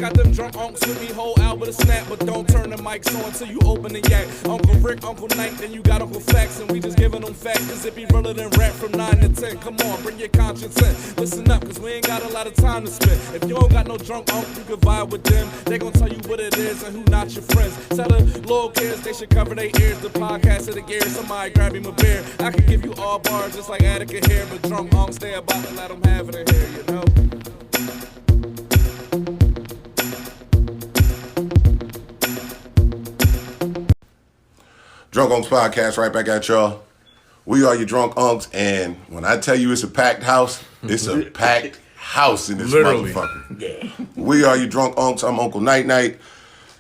got them drunk unks with me, whole out with a snap, but don't turn the mics on till you open the yak. Uncle Rick, Uncle Knight, then you got Uncle Facts, and we just giving them facts, cause it be realer than rap from 9 to 10. Come on, bring your conscience in. Listen up, cause we ain't got a lot of time to spend. If you don't got no drunk uncle, you can vibe with them. They gon' tell you what it is and who not your friends. Tell the little kids they should cover their ears. The podcast of the gear, somebody grab him a beer. I can give you all bars just like Attica here, but drunk unks, they about to let them have it in here, you know? Drunk Unks Podcast, right back at y'all. We are your drunk unks, and when I tell you it's a packed house, it's a packed house in this motherfucker. Yeah. We are your drunk unks. I'm Uncle Night Night.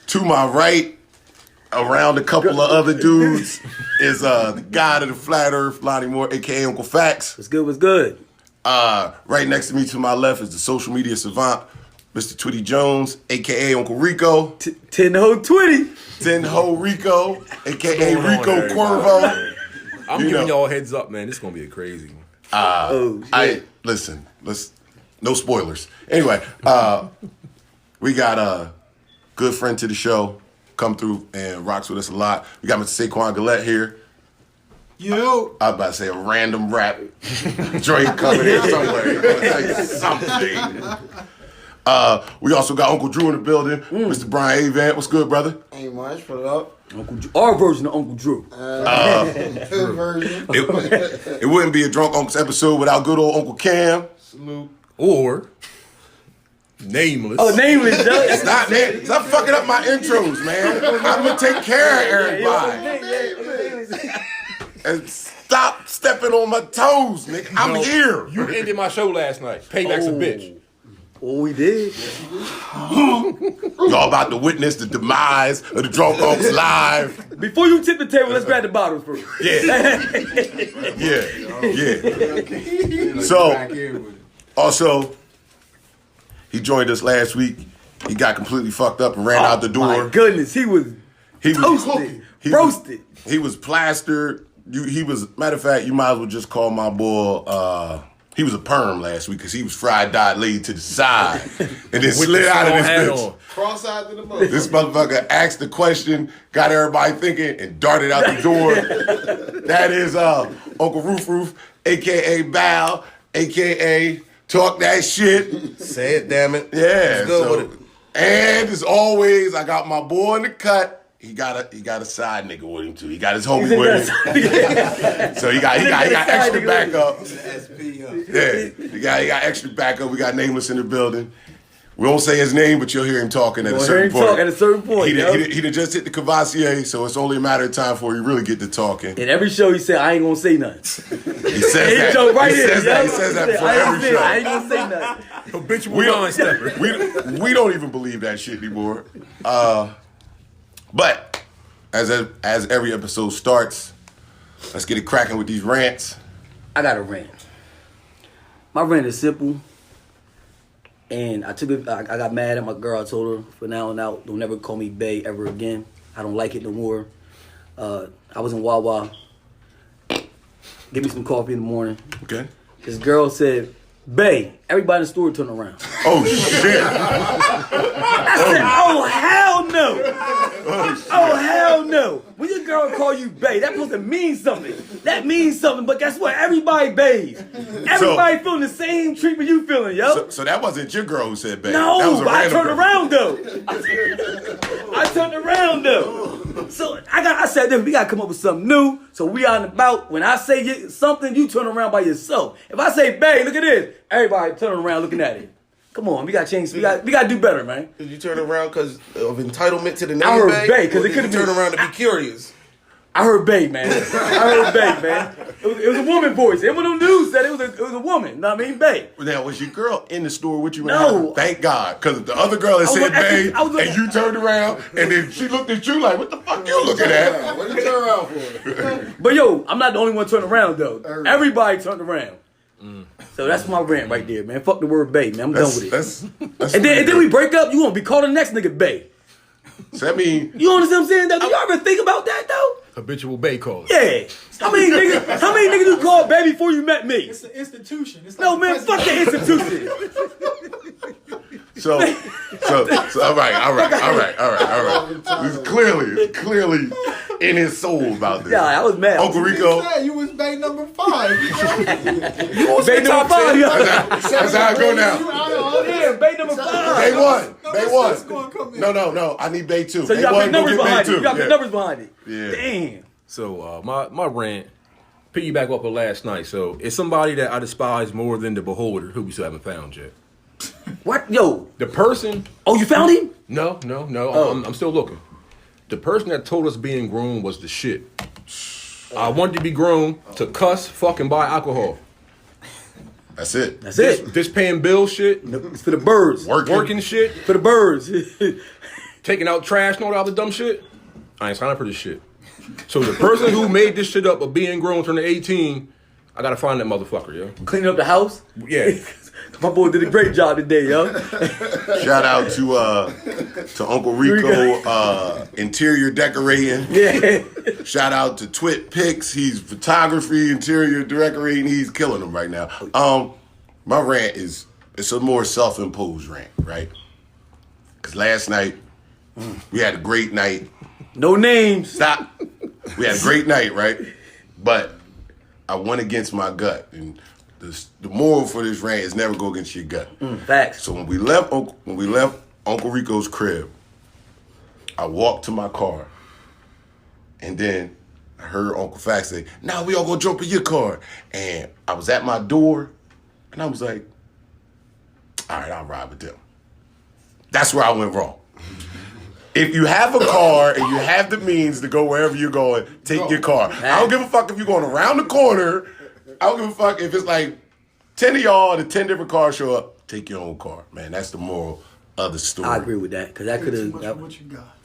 To my right, around a couple of other dudes, is the god of the flat earth, Lonnie Moore, a.k.a. Uncle Facts. What's good, what's good? Right next to me, to my left, is the social media savant, Mr. Twitty Jones, a.k.a. Uncle Rico. 10-ho Twitty. 10-ho Rico, a.k.a. Rico Cuervo. I'm giving y'all a heads up, man. This is going to be a crazy one. Listen, no spoilers. Anyway, we got a good friend to the show, come through and rocks with us a lot. We got Mr. Saquon Gillette here. Yo. I was about to say a random rap joint coming in somewhere. I'm gonna tell you something. We also got Uncle Drew in the building. Mr. Brian Avant. What's good, brother? Ain't much, put it up. Uncle Drew, our version of Uncle Drew. Version. It wouldn't be a Drunk Unks episode without good old Uncle Cam. Salute. Or Nameless. Oh, Nameless, Joe. Stop fucking up my intros, man. I'm gonna take care of everybody. And stop stepping on my toes, nigga. I'm here. You ended my show last night. Payback's a bitch. Oh, we did. Y'all about to witness the demise of the Drunk Unks live. Before you tip the table, let's grab the bottles first. Yeah. So, also, he joined us last week. He got completely fucked up and ran out the door. My goodness, he was toasted, roasted. He was plastered. Matter of fact, you might as well just call my boy. He was a perm last week because he was fried, dyed, laid to the side, and then slid out of this bitch. Cross-eyed to the mother. This motherfucker asked the question, got everybody thinking, and darted out the door. That is Uncle Roof, a.k.a. Bow, a.k.a. Talk That Shit. Say it, damn it. Yeah. Good with it. And as always, I got my boy in the cut. He got a side nigga with him too. He got his homie with him. So he got extra backup. Yeah, he got extra backup. We got Nameless in the building. We won't say his name, but you'll hear him talking at a certain point. He done just hit the Cavassier, so it's only a matter of time before he really get to talking. In every show, he said, "I ain't gonna say nothing." He says that. He says that for every show. I ain't gonna say nothing. We don't even believe that shit anymore. But as every episode starts, let's get it cracking with these rants. I got a rant. My rant is simple. And I got mad at my girl. I told her, from now on out, don't never call me bae ever again. I don't like it no more. I was in Wawa. Give me some coffee in the morning. Okay. This girl said, "Bae, everybody in the store turn around." Oh, shit. I said, oh, hell no. Oh, hell no. When your girl call you bae, that supposed to mean something. That means something, but guess what? Everybody baes. Everybody feeling the same treatment you feeling, yo. So that wasn't your girl who said bae. No, that was I turned girl. around, though. I turned around, though. So I said, we got to come up with something new. So we out and about. When I say something, you turn around by yourself. If I say bae, look at this. Everybody turn around looking at it. Come on, we got to change. We got to do better, man. Did you turn around because of entitlement to the name? I heard bae because it could have been. Turn around to be curious. I heard bae, man. It was a woman voice. And when the news said it was a woman. Know what I mean, bae. Now, was your girl in the store with you? No. Thank God, because the other girl had said bae, and you turned around, and then she looked at you like, "What the fuck you looking at?" What did you turn around for? But yo, I'm not the only one turning around though. Everybody turned around. So that's my rant right there, man. Fuck the word bae, man. I'm done with it. And then we break up. You won't be calling the next nigga bae. So that mean you understand what I'm saying? Though? Do y'all ever think about that though? Habitual bae calls. Yeah. How many niggas you called bae before you met me? It's an institution. It's no, man, fuck the institution. So So all right. It's clearly in his soul about this. Yeah, I was mad. Uncle Rico. You was Bay number 5. You was Bay number 5. That's how I go now. Yeah, Bay number 5. Bay 1. No. I need Bay 2. So you got big numbers behind it. You got Yeah. big numbers behind it. Yeah. Damn. So my rant, piggyback off of last night. So it's somebody that I despise more than the beholder who we still haven't found yet. What? Yo. The person. Oh, you found him? No. Oh. I'm still looking. The person that told us being grown was the shit. I wanted to be grown to cuss, fucking buy alcohol. That's it. That's it. This paying bills shit. It's for the birds. Working shit. For the birds. Taking out trash and all that other dumb shit. I ain't signing up for this shit. So the person who made this shit up of being grown turning 18, I gotta find that motherfucker, yo. Cleaning up the house? Yeah. My boy did a great job today, yo. Shout out to Uncle Rico, interior decorating. Yeah. Shout out to Twit Pics. He's photography, interior decorating. He's killing them right now. My rant it's a more self-imposed rant, right? Because last night we had a great night. No names. Stop. We had a great night, right? But I went against my gut, and the moral for this rant is never go against your gut. Facts. So when we left Uncle Rico's crib, I walked to my car, and then I heard Uncle Fax say, "Now we all gonna jump in your car." And I was at my door, and I was like, "All right, I'll ride with them." That's where I went wrong. If you have a car and you have the means to go wherever you're going, take your car. I don't give a fuck if you're going around the corner. I don't give a fuck if it's like 10 of y'all and 10 different cars show up. Take your own car, man. That's the moral of the story. I agree with that, because that could have. What you got?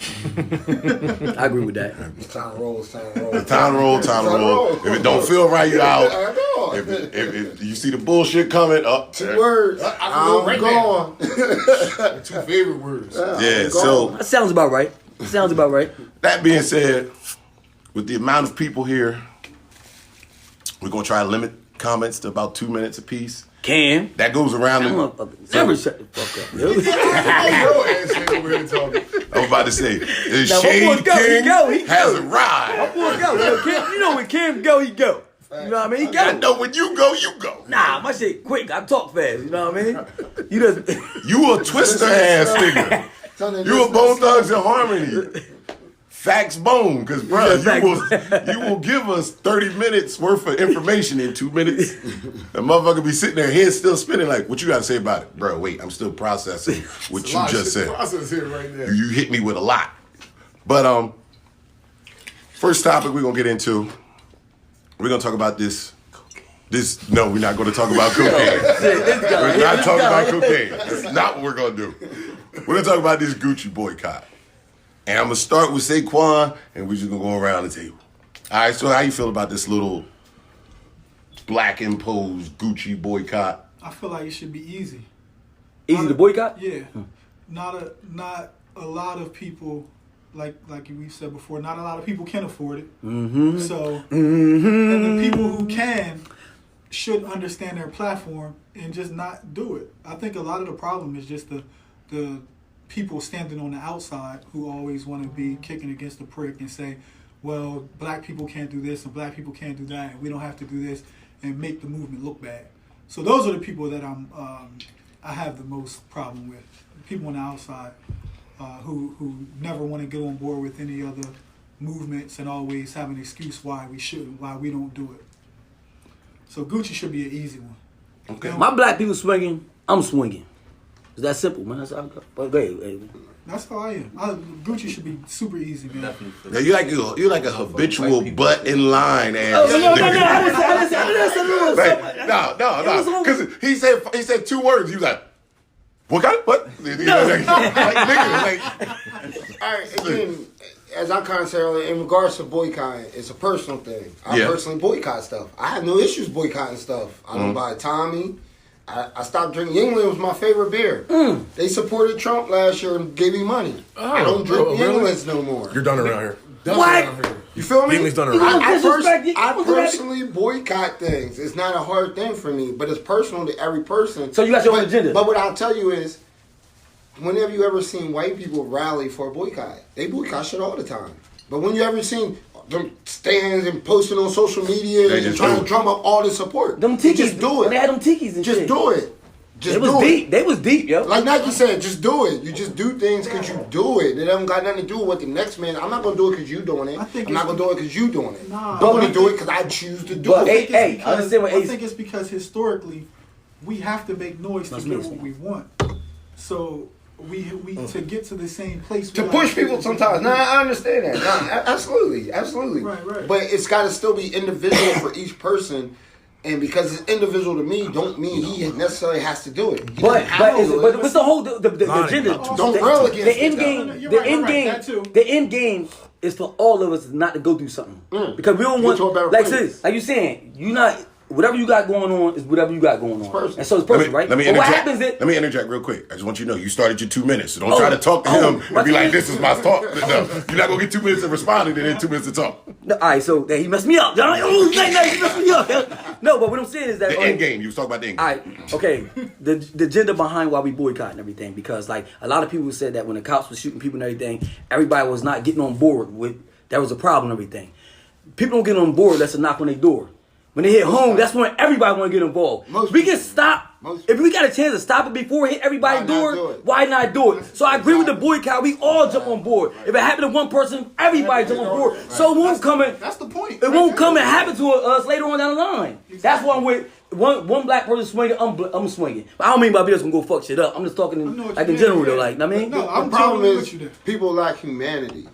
I agree with that. It's time to roll. Time to roll. If it don't feel right, you out. If you see the bullshit coming, up. 2 words. I'm gone. 2 favorite words. Yeah, so That sounds about right. that being said, with the amount of people here, we're going to try to limit comments to about 2 minutes apiece. Cam. That goes around the... Never shut the fuck up, yo. I was about to say, the Now, Shade my boy King he has go. arrived. My boy go. Yo, Cam, you know when Cam go, he go. You know what I mean? He go. I know when you go, you go. Nah, my shit quick. I talk fast. You know what I mean? You just... You a twister ass nigga. You a Bone Thugs and Harmony. Facts bone, because bro, you will give us 30 minutes worth of information in 2 minutes. The motherfucker be sitting there, head still spinning like, what you got to say about it? Bro, wait, I'm still processing what you just said. Process here right now. You hit me with a lot. But first topic we're going to get into, we're going to talk about this. No, we're not going to talk about cocaine. We're not talking about cocaine. That's not what we're going to do. We're going to talk about this Gucci boycott. And I'm going to start with Saquon, and we're just going to go around the table. All right, so how you feel about this little black-imposed Gucci boycott? I feel like it should be easy. Easy to boycott? Yeah. Not a lot of people, like we said before, not a lot of people can afford it. Mm-hmm. So, and the people who can should understand their platform and just not do it. I think a lot of the problem is just the people standing on the outside who always want to be kicking against the prick and say, well, black people can't do this and black people can't do that and we don't have to do this, and make the movement look bad. So those are the people that I have the most problem with. People on the outside who never want to get on board with any other movements and always have an excuse why we shouldn't, why we don't do it. So Gucci should be an easy one. Okay. My black people swinging, I'm swinging. It's that simple, man. That's how I go. But go ahead. That's how I am. Gucci should be super easy, man. Yeah, you're like a habitual butt in line ass. No. Because he said 2 words. He was like, what kind of what? Like, nigga, All right, again, as I kind of said earlier, in regards to boycotting, it's a personal thing. I personally boycott stuff. I have no issues boycotting stuff. I don't buy Tommy. I stopped drinking. Yingling was my favorite beer. They supported Trump last year and gave me money. I don't drink Yinglings no more. You're done around here. What? You feel me? Yingling's done around. I personally boycott things. It's not a hard thing for me, but it's personal to every person. So you got your own agenda. But what I'll tell you is, whenever you ever seen white people rally for a boycott, they boycott shit all the time. But when you ever seen them stands and posting on social media and trying to drum up all the support, them tikis, just do it. They had them tikis and just shit. do it. Just They was deep. They was deep, yo. Like Nike said, just do it. You just do things because you do it. It haven't got nothing to do with the next man. I'm not going to do it because you doing it. I'm not going to do it because you doing it. I'm going to do it because I choose to do it. Hey, understand what I think it's because historically, we have to make noise to get what we want. So we to get to the same place. To push people sometimes. No, I understand that. No, absolutely. Right. But it's got to still be individual for each person. And because it's individual to me, don't mean he necessarily has to do it. But what's the whole the agenda? Don't rail against the end game. The end game is for all of us not to go through something because we don't want like you saying you not. Whatever you got going on is whatever you got going on. And so it's personal, right? Let me interject real quick. I just want you to know you started your 2 minutes. So don't try to talk to him and be like, this is my talk. No, you're not going to get 2 minutes of responding and then 2 minutes to talk. No, all right, so he messed me up. He messed me up. No, but what I'm saying is that... The end game. You was talking about the end game. All right, okay. The agenda behind why we boycott and everything. Because, like, a lot of people said that when the cops were shooting people and everything, everybody was not getting on board with... That was a problem and everything. People don't get on board, that's a knock on their door. When they hit home, that's when everybody want to get involved. We can stop. If we got a chance to stop it before it hit everybody's door, why not do it? So I agree with the boycott. We all jump on board. If it happened to one person, everybody jump on board. So it won't come in. That's the point. It won't come and happen to us later on down the line. That's why I'm with one black person swinging. I'm swinging. But I don't mean by just gonna go fuck shit up. I'm just talking like in general though. Like I mean, the problem is people lack humanity.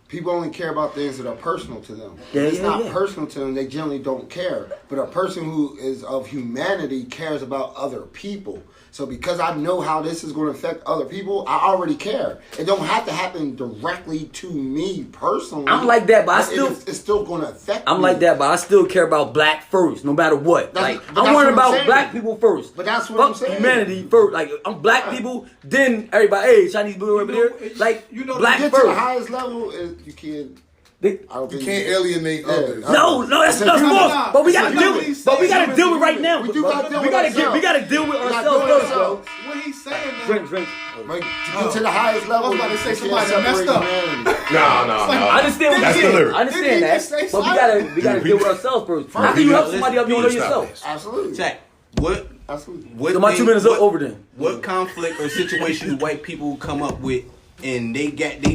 People only care about things that are personal to them. If it's not personal to them, they generally don't care. But a person who is of humanity cares about other people. So because I know how this is going to affect other people, I already care. It don't have to happen directly to me personally. I'm like that, but it's still going to affect me. I'm like that, but I still care about black first, no matter what. I'm worried about black people first. But that's what I'm saying. Humanity first. Like I'm black people, then everybody. Hey, Chinese people over there. Like black to get first. To the highest level is you can't. You can't alienate others. No, that's false. But we gotta deal with. But we gotta deal with right now. We gotta deal with ourselves first, bro. What he's saying, drink. Like, to get to the highest level, I was about to say somebody messed up. No. I understand That's the lyric. I understand that. But we gotta deal with ourselves first. How can you help somebody up you don't know yourself? Absolutely. Check. What So my 2 minutes up over then. What conflict or situation white people come up with and they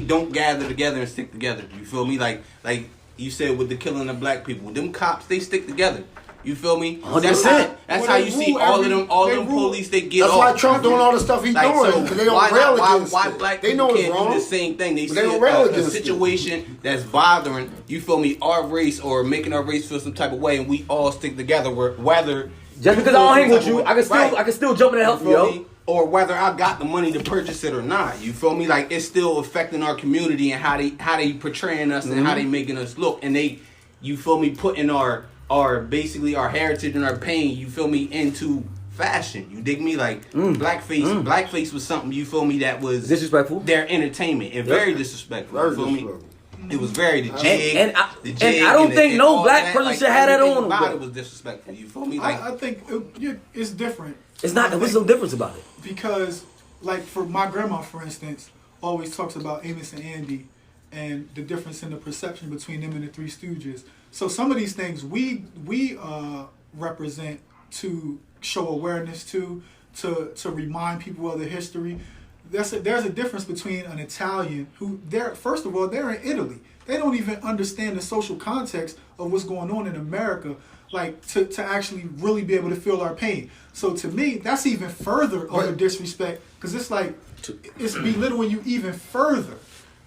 don't gather together and stick together? You feel me? Like you said with the killing of black people, them cops they stick together. You feel me? 100%. That's how you see all of them police they get That's off. why Trump doing all the stuff he's doing because they don't rail against why it. black they people know can't wrong. do the same thing. They see a situation that's bothering, you feel me, our race or making our race feel some type of way, and we all stick together. Whether just because I don't hang with you, I can still jump in and help you, yo. Or whether I got the money to purchase it or not, you feel me? Like it's still affecting our community and how they portraying us and how they making us look, and they, you feel me, putting our basically our heritage and our pain, you feel me, into fashion. You dig me? Like blackface was something, you feel me, that was disrespectful. Their entertainment and very disrespectful. You feel me? It was very the jig, and I don't think no black person should have that on. About it was disrespectful. You feel me? Like I think it's different. It's not. What's the difference about it? Because, like, for my grandma, for instance, always talks about Amos and Andy and the difference in the perception between them and the Three Stooges. So some of these things we represent to show awareness to remind people of the history. There's a difference between an Italian who first of all they're in Italy. They don't even understand the social context of what's going on in America, like to actually really be able to feel our pain. So to me, that's even further of a disrespect because it's like it's belittling you even further.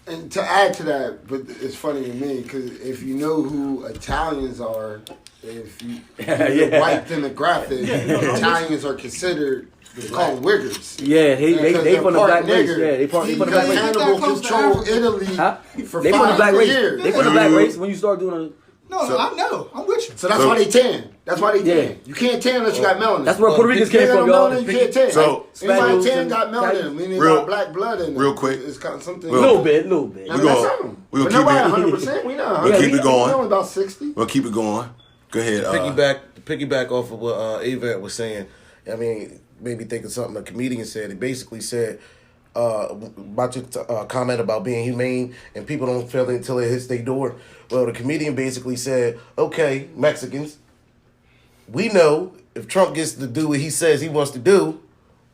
And to add to that, but it's funny to me because if you know who Italians are, if you white demographic, Italians are considered. They call them wiggers. Yeah, they from the black race. Yeah, they from the black race. Hannibal controlled Italy for 500 years. They from the black race when you start doing I know. I'm with you. So that's why they tan. That's why they tan. You can't tan unless you got melanin. That's where Puerto Ricans came from, y'all. You can't tan. So anybody tan got melanin, meaning they got black blood in them. Real quick. It's kind of something. A little bit. We'll keep it. We know. We'll keep it going. We're only about 60. We'll keep it going. Go ahead. Piggyback off of what Avant was saying. I mean, made me think of something a comedian said. He basically said, about your comment about being humane and people don't feel it until it hits their door. Well, the comedian basically said, okay, Mexicans, we know if Trump gets to do what he says he wants to do,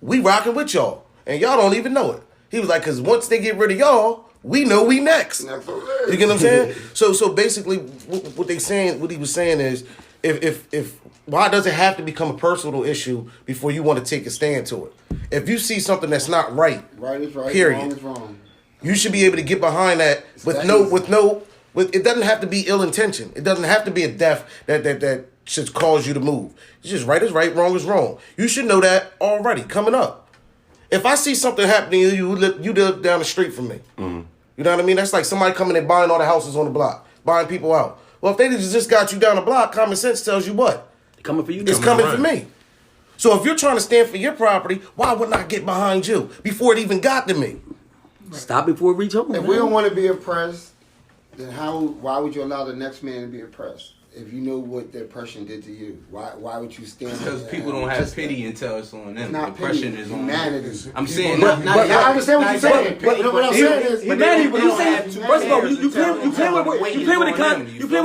we rocking with y'all. And y'all don't even know it. He was like, because once they get rid of y'all, we know we next. You get what I'm saying? So basically, what he was saying is, if why does it have to become a personal issue before you want to take a stand to it? If you see something that's not right, right is right, period, wrong is wrong. You should be able to get behind that with it doesn't have to be ill intention. It doesn't have to be a death that should cause you to move. It's just right is right, wrong is wrong. You should know that already coming up. If I see something happening to you live down the street from me. Mm-hmm. You know what I mean? That's like somebody coming and buying all the houses on the block, buying people out. Well, if they just got you down the block, common sense tells you what? Coming for you. It's coming for me. So if you're trying to stand for your property, why wouldn't I get behind you before it even got to me? Stop before it reach home. If we don't want to be oppressed, then why would you allow the next man to be oppressed? If you know what the oppression did to you, why would you stand? Because people don't have pity until it's on them. The oppression is on humanity. I'm saying, I understand what you're saying. But what I'm saying is, humanity. When you say, first of all, you play with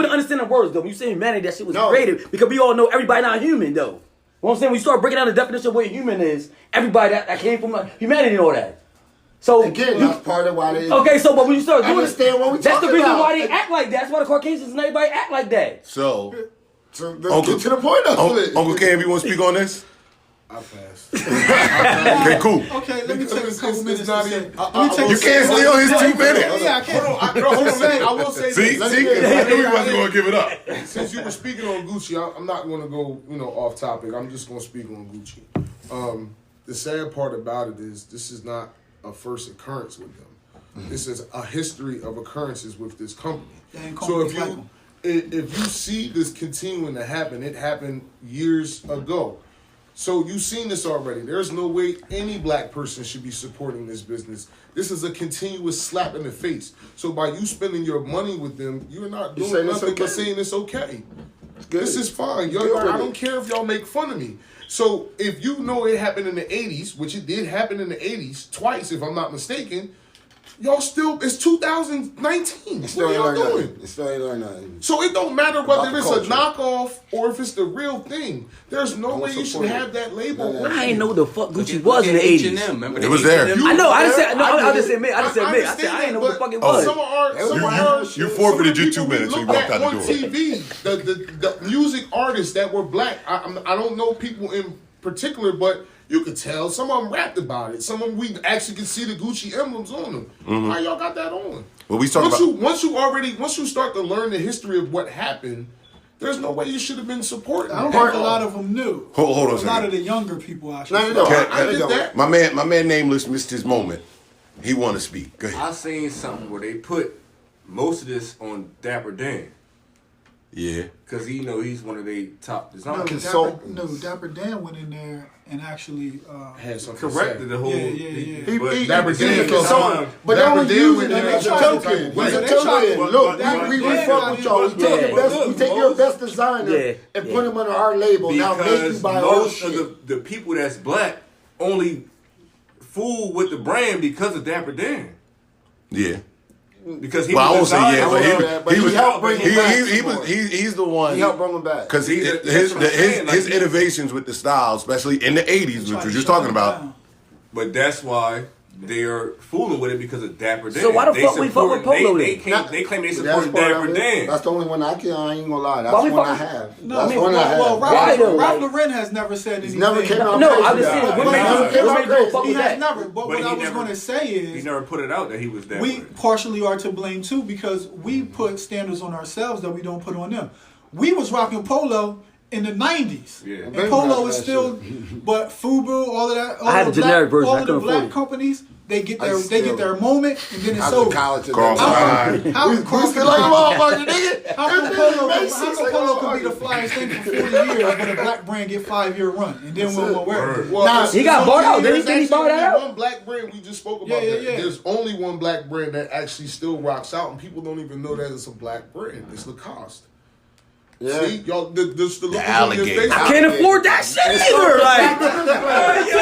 the understanding words though. When you say humanity, that shit was created because we all know everybody not human though. What I'm saying, when you start breaking down the definition of what a human is, everybody that came from humanity and all that. So again, that's part of why they. Okay, so but when you start doing understand what we that's the reason about. why they act like that. That's why the Caucasians and everybody act like that. So let's get to the point of it. Uncle Cam, you want to speak on this? I pass. Okay, cool. Okay, let me take a couple minutes. You can't steal his 2 minutes. Yeah, I can. I will say See, this. I knew he wasn't going to give it up. Since you were speaking on Gucci, I'm not going to go, off topic. I'm just going to speak on Gucci. The sad part about it is this is not a first occurrence with them. Mm-hmm. This is a history of occurrences with this company. So if you see this continuing to happen, it happened years ago. So you've seen this already. There's no way any black person should be supporting this business. This is a continuous slap in the face. So by you spending your money with them, you're not doing nothing but saying it's okay. This is fine. I don't care if y'all make fun of me. So if you know it happened in the 80s, which it did happen in the 80s twice, if I'm not mistaken, y'all it's 2019. What are y'all doing? It still ain't learned nothing. So it don't matter whether it's a knockoff or if it's the real thing. There's no way you should have that label. I ain't know what the fuck Gucci was in the 80s. It was there. I know. I just admit. I said I ain't know what the fuck it was. You forfeited your 2 minutes. So you walked out the door. On TV, the music artists that were black. I don't know people in particular, but you could tell some of them rapped about it. Some of them we actually could see the Gucci emblems on them. Mm-hmm. How y'all got that on? Well, we talk once you start to learn the history of what happened, there's no way you should have been supporting. I don't think a lot of them knew. Hold on a second. A lot of the younger people actually. I did that. My man Nameless missed his moment. He want to speak. Go ahead. I seen something where they put most of this on Dapper Dan. Yeah. Because he's one of the top designers. Dapper Dan went in there and actually had something corrected the whole. Yeah. Dapper Dan, but they only using it as a token. He's a token. Look, we fuck with y'all. We take your best designer and put him under our label. Now make you buy our shit. Most of the people that's black only fool with the brand because of Dapper Dan. Yeah. Because he I won't say but he helped bring him back. He's the one. He helped bring him back. Because his innovations with the style, especially in the 80s, which we're just talking about. But that's why they are fooling with it because of Dapper Dan. So why the fuck we fuck with Polo they claim they support Dapper Dan. That's the only one I ain't gonna lie. That's one I have. No, Ralph Lauren has never said anything. He's never came out. No, I'm just saying. He has never. But what I was going to say is, he never put it out that he was Dapper. We partially are to blame too because we put standards on ourselves that we don't put on them. We was rocking Polo in the 90s. Yeah. And Polo is still, but Fubu, all of that, I had a generic version. All of the black companies, they get their moment, and then it's over. How come Polo could be the flyest thing for 40 years, but a black brand get 5-year run, and then we'll wear it? Well, he got bought out. Didn't he buy that out? One black brand we just spoke about. There's only one black brand that actually still rocks out, and people don't even know that it's a black brand. It's Lacoste. Yeah. See, y'all, the look on your alligator. face. I can't afford that shit either. Like,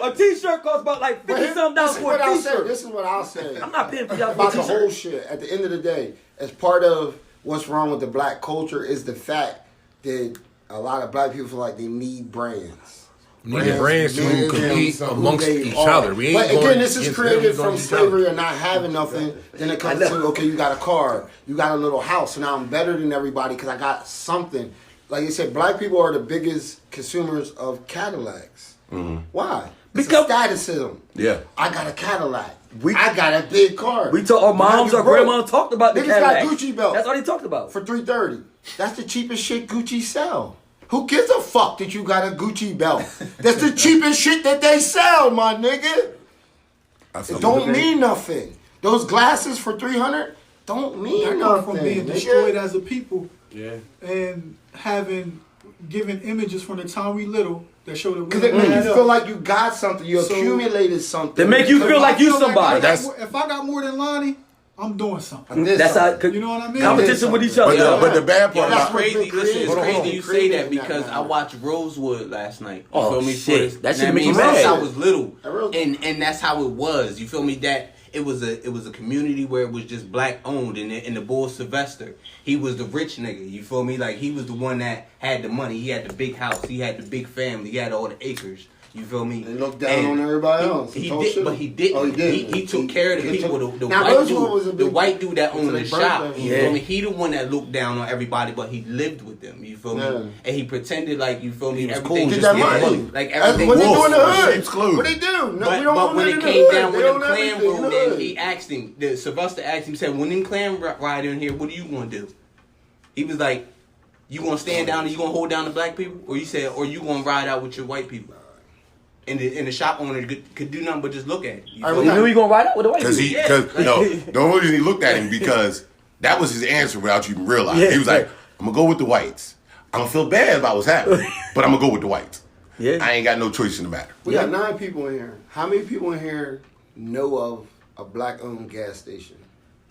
a t-shirt costs about like $50-something for a t-shirt. This is what I'll say. I'm not paying for y'all about for a the t-shirt. whole shit. At the end of the day, as part of what's wrong with the black culture is the fact that a lot of black people feel like they need brands. Need brands to compete amongst each other. We ain't but again, going this is against created them, from each other. slavery and not having nothing. Then it comes to, okay, you got a car, you got a little house, so now I'm better than everybody because I got something. Like you said, black people are the biggest consumers of Cadillacs. Mm-hmm. Why? It's Because a statusism. Yeah. I got a Cadillac. I got a big car. We talk. Our moms, our grandma talked about the Niggas Cadillac. got Gucci belts. That's all they talked about. For $330. That's the cheapest shit Gucci sell. Who gives a fuck that you got a Gucci belt? That's the cheapest shit that they sell, my nigga. It don't mean nothing. Those glasses for $300 don't mean That nothing. come from being nigga. destroyed as a people. Yeah. And given images from the time we little that show that we Because it don't make you add up. feel like you got something. You So- accumulated something. They make you Because feel like you I somebody. got if I got more than Lonnie, I'm doing something. This That's how. something. You know what I mean? Competition with each other. But the bad Yo, part it's about what's crazy. been Listen, it's created. crazy you say Created that in because that I watched Rosewood last night. You Oh, feel me? shit. For That shit I make mean, you mad. since I was little, That real- and that's how it was. You feel me? That it was a community where it was just black owned, and the boy Sylvester, he was the rich nigga. You feel me? Like he was the one that had the money. He had the big house. He had the big family. He had all the acres. You feel me? They looked down on everybody else. He Told did, shit. but he didn't. Oh, he did. He took care of the He people. took- The Now, white Rosewood was a dude, the big- white dude that owned Until the they shop. burnt You them. feel me? He the one that looked down on everybody, but he lived with them. You feel me? Yeah. And he pretended like you feel me. was Everything cool. just Get that yeah, money. like That's everything. what they Wolf. do in the hood. Sheep's clothes. What they do? No, we But, don't but own when that it in the came hood. down They with them own clan everything in the road, hood. he asked him. Sylvester asked him, said, "When them clan ride in here, what do you gonna do?" He was like, "You gonna stand down and you gonna hold down the black people, or you gonna ride out with your white people?" And the shop owner could do nothing but just look at it. You All right, feel we me? You gonna ride out with the white Because people? no, the only reason he looked at him because that was his answer without you even realizing. Yeah. He was like, "I'm gonna go with the whites. I'm gonna feel bad about what's happening, but I'm gonna go with the whites. Yeah. I ain't got no choice in the matter." We got 9 people in here. How many people in here know of a black-owned gas station?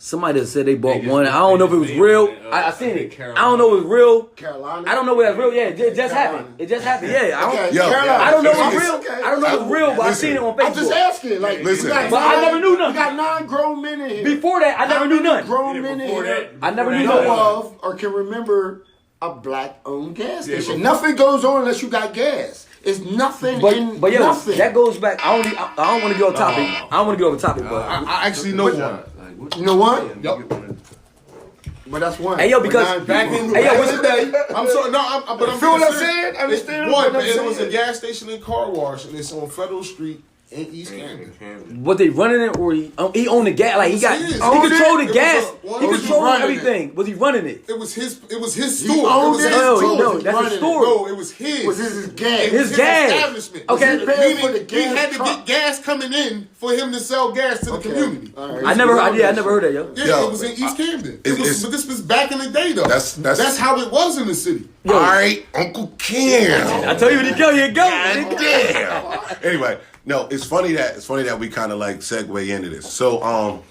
Somebody said they bought They just- one. I don't know if it was real. I seen it. I don't know if it was real. Carolina? I don't know if it's real. Yeah, it just happened. It just happened. Yeah, I don't. Okay, Yo, Carolina. I don't know if It's- it's real. okay. I don't know if it's real, but I Listen, seen it on I'm just Facebook. asking. Like, Listen. you got But I never knew nothing. You got 9 grown men in here. Before that, I never knew none. Grown men in before here. that- I never knew know nothing. of or can remember a black-owned gas station. Nothing goes on unless you got gas. It's nothing in But yo, nothing. that goes back. I don't want to go off topic. I don't want to go off topic, but I actually know one. You know what? Yup. But that's one. Hey, yo, But because- 9 Back people. in, Hey, yo, back what's in the day, I'm sorry, no, but I'm Feel what I'm serious. saying? Understand One, what but I'm it was a saying? gas station and car wash, and it's on Federal Street in East Camden. what they running it or he owned the gas? Like he got, It he was his. controlled It the was gas. a- He was he controlled running everything. Was he running it? It was his He store. owned It was it. his No, store. no, He that's running a it. store. No, it was his. Was his gas. It was His gas. establishment. Okay. Was he paying for the Meaning he gas had to truck? get gas coming in for him to sell gas to the Okay. community. All right. I never heard that, yo. Yeah, Yo, it was in East Camden. it's- But this was back in the day, though. That's how it was in the city. All right, Uncle Cam. I tell you when he go, you go. Damn. Anyway, no, it's funny that we kind of like segue into this. So,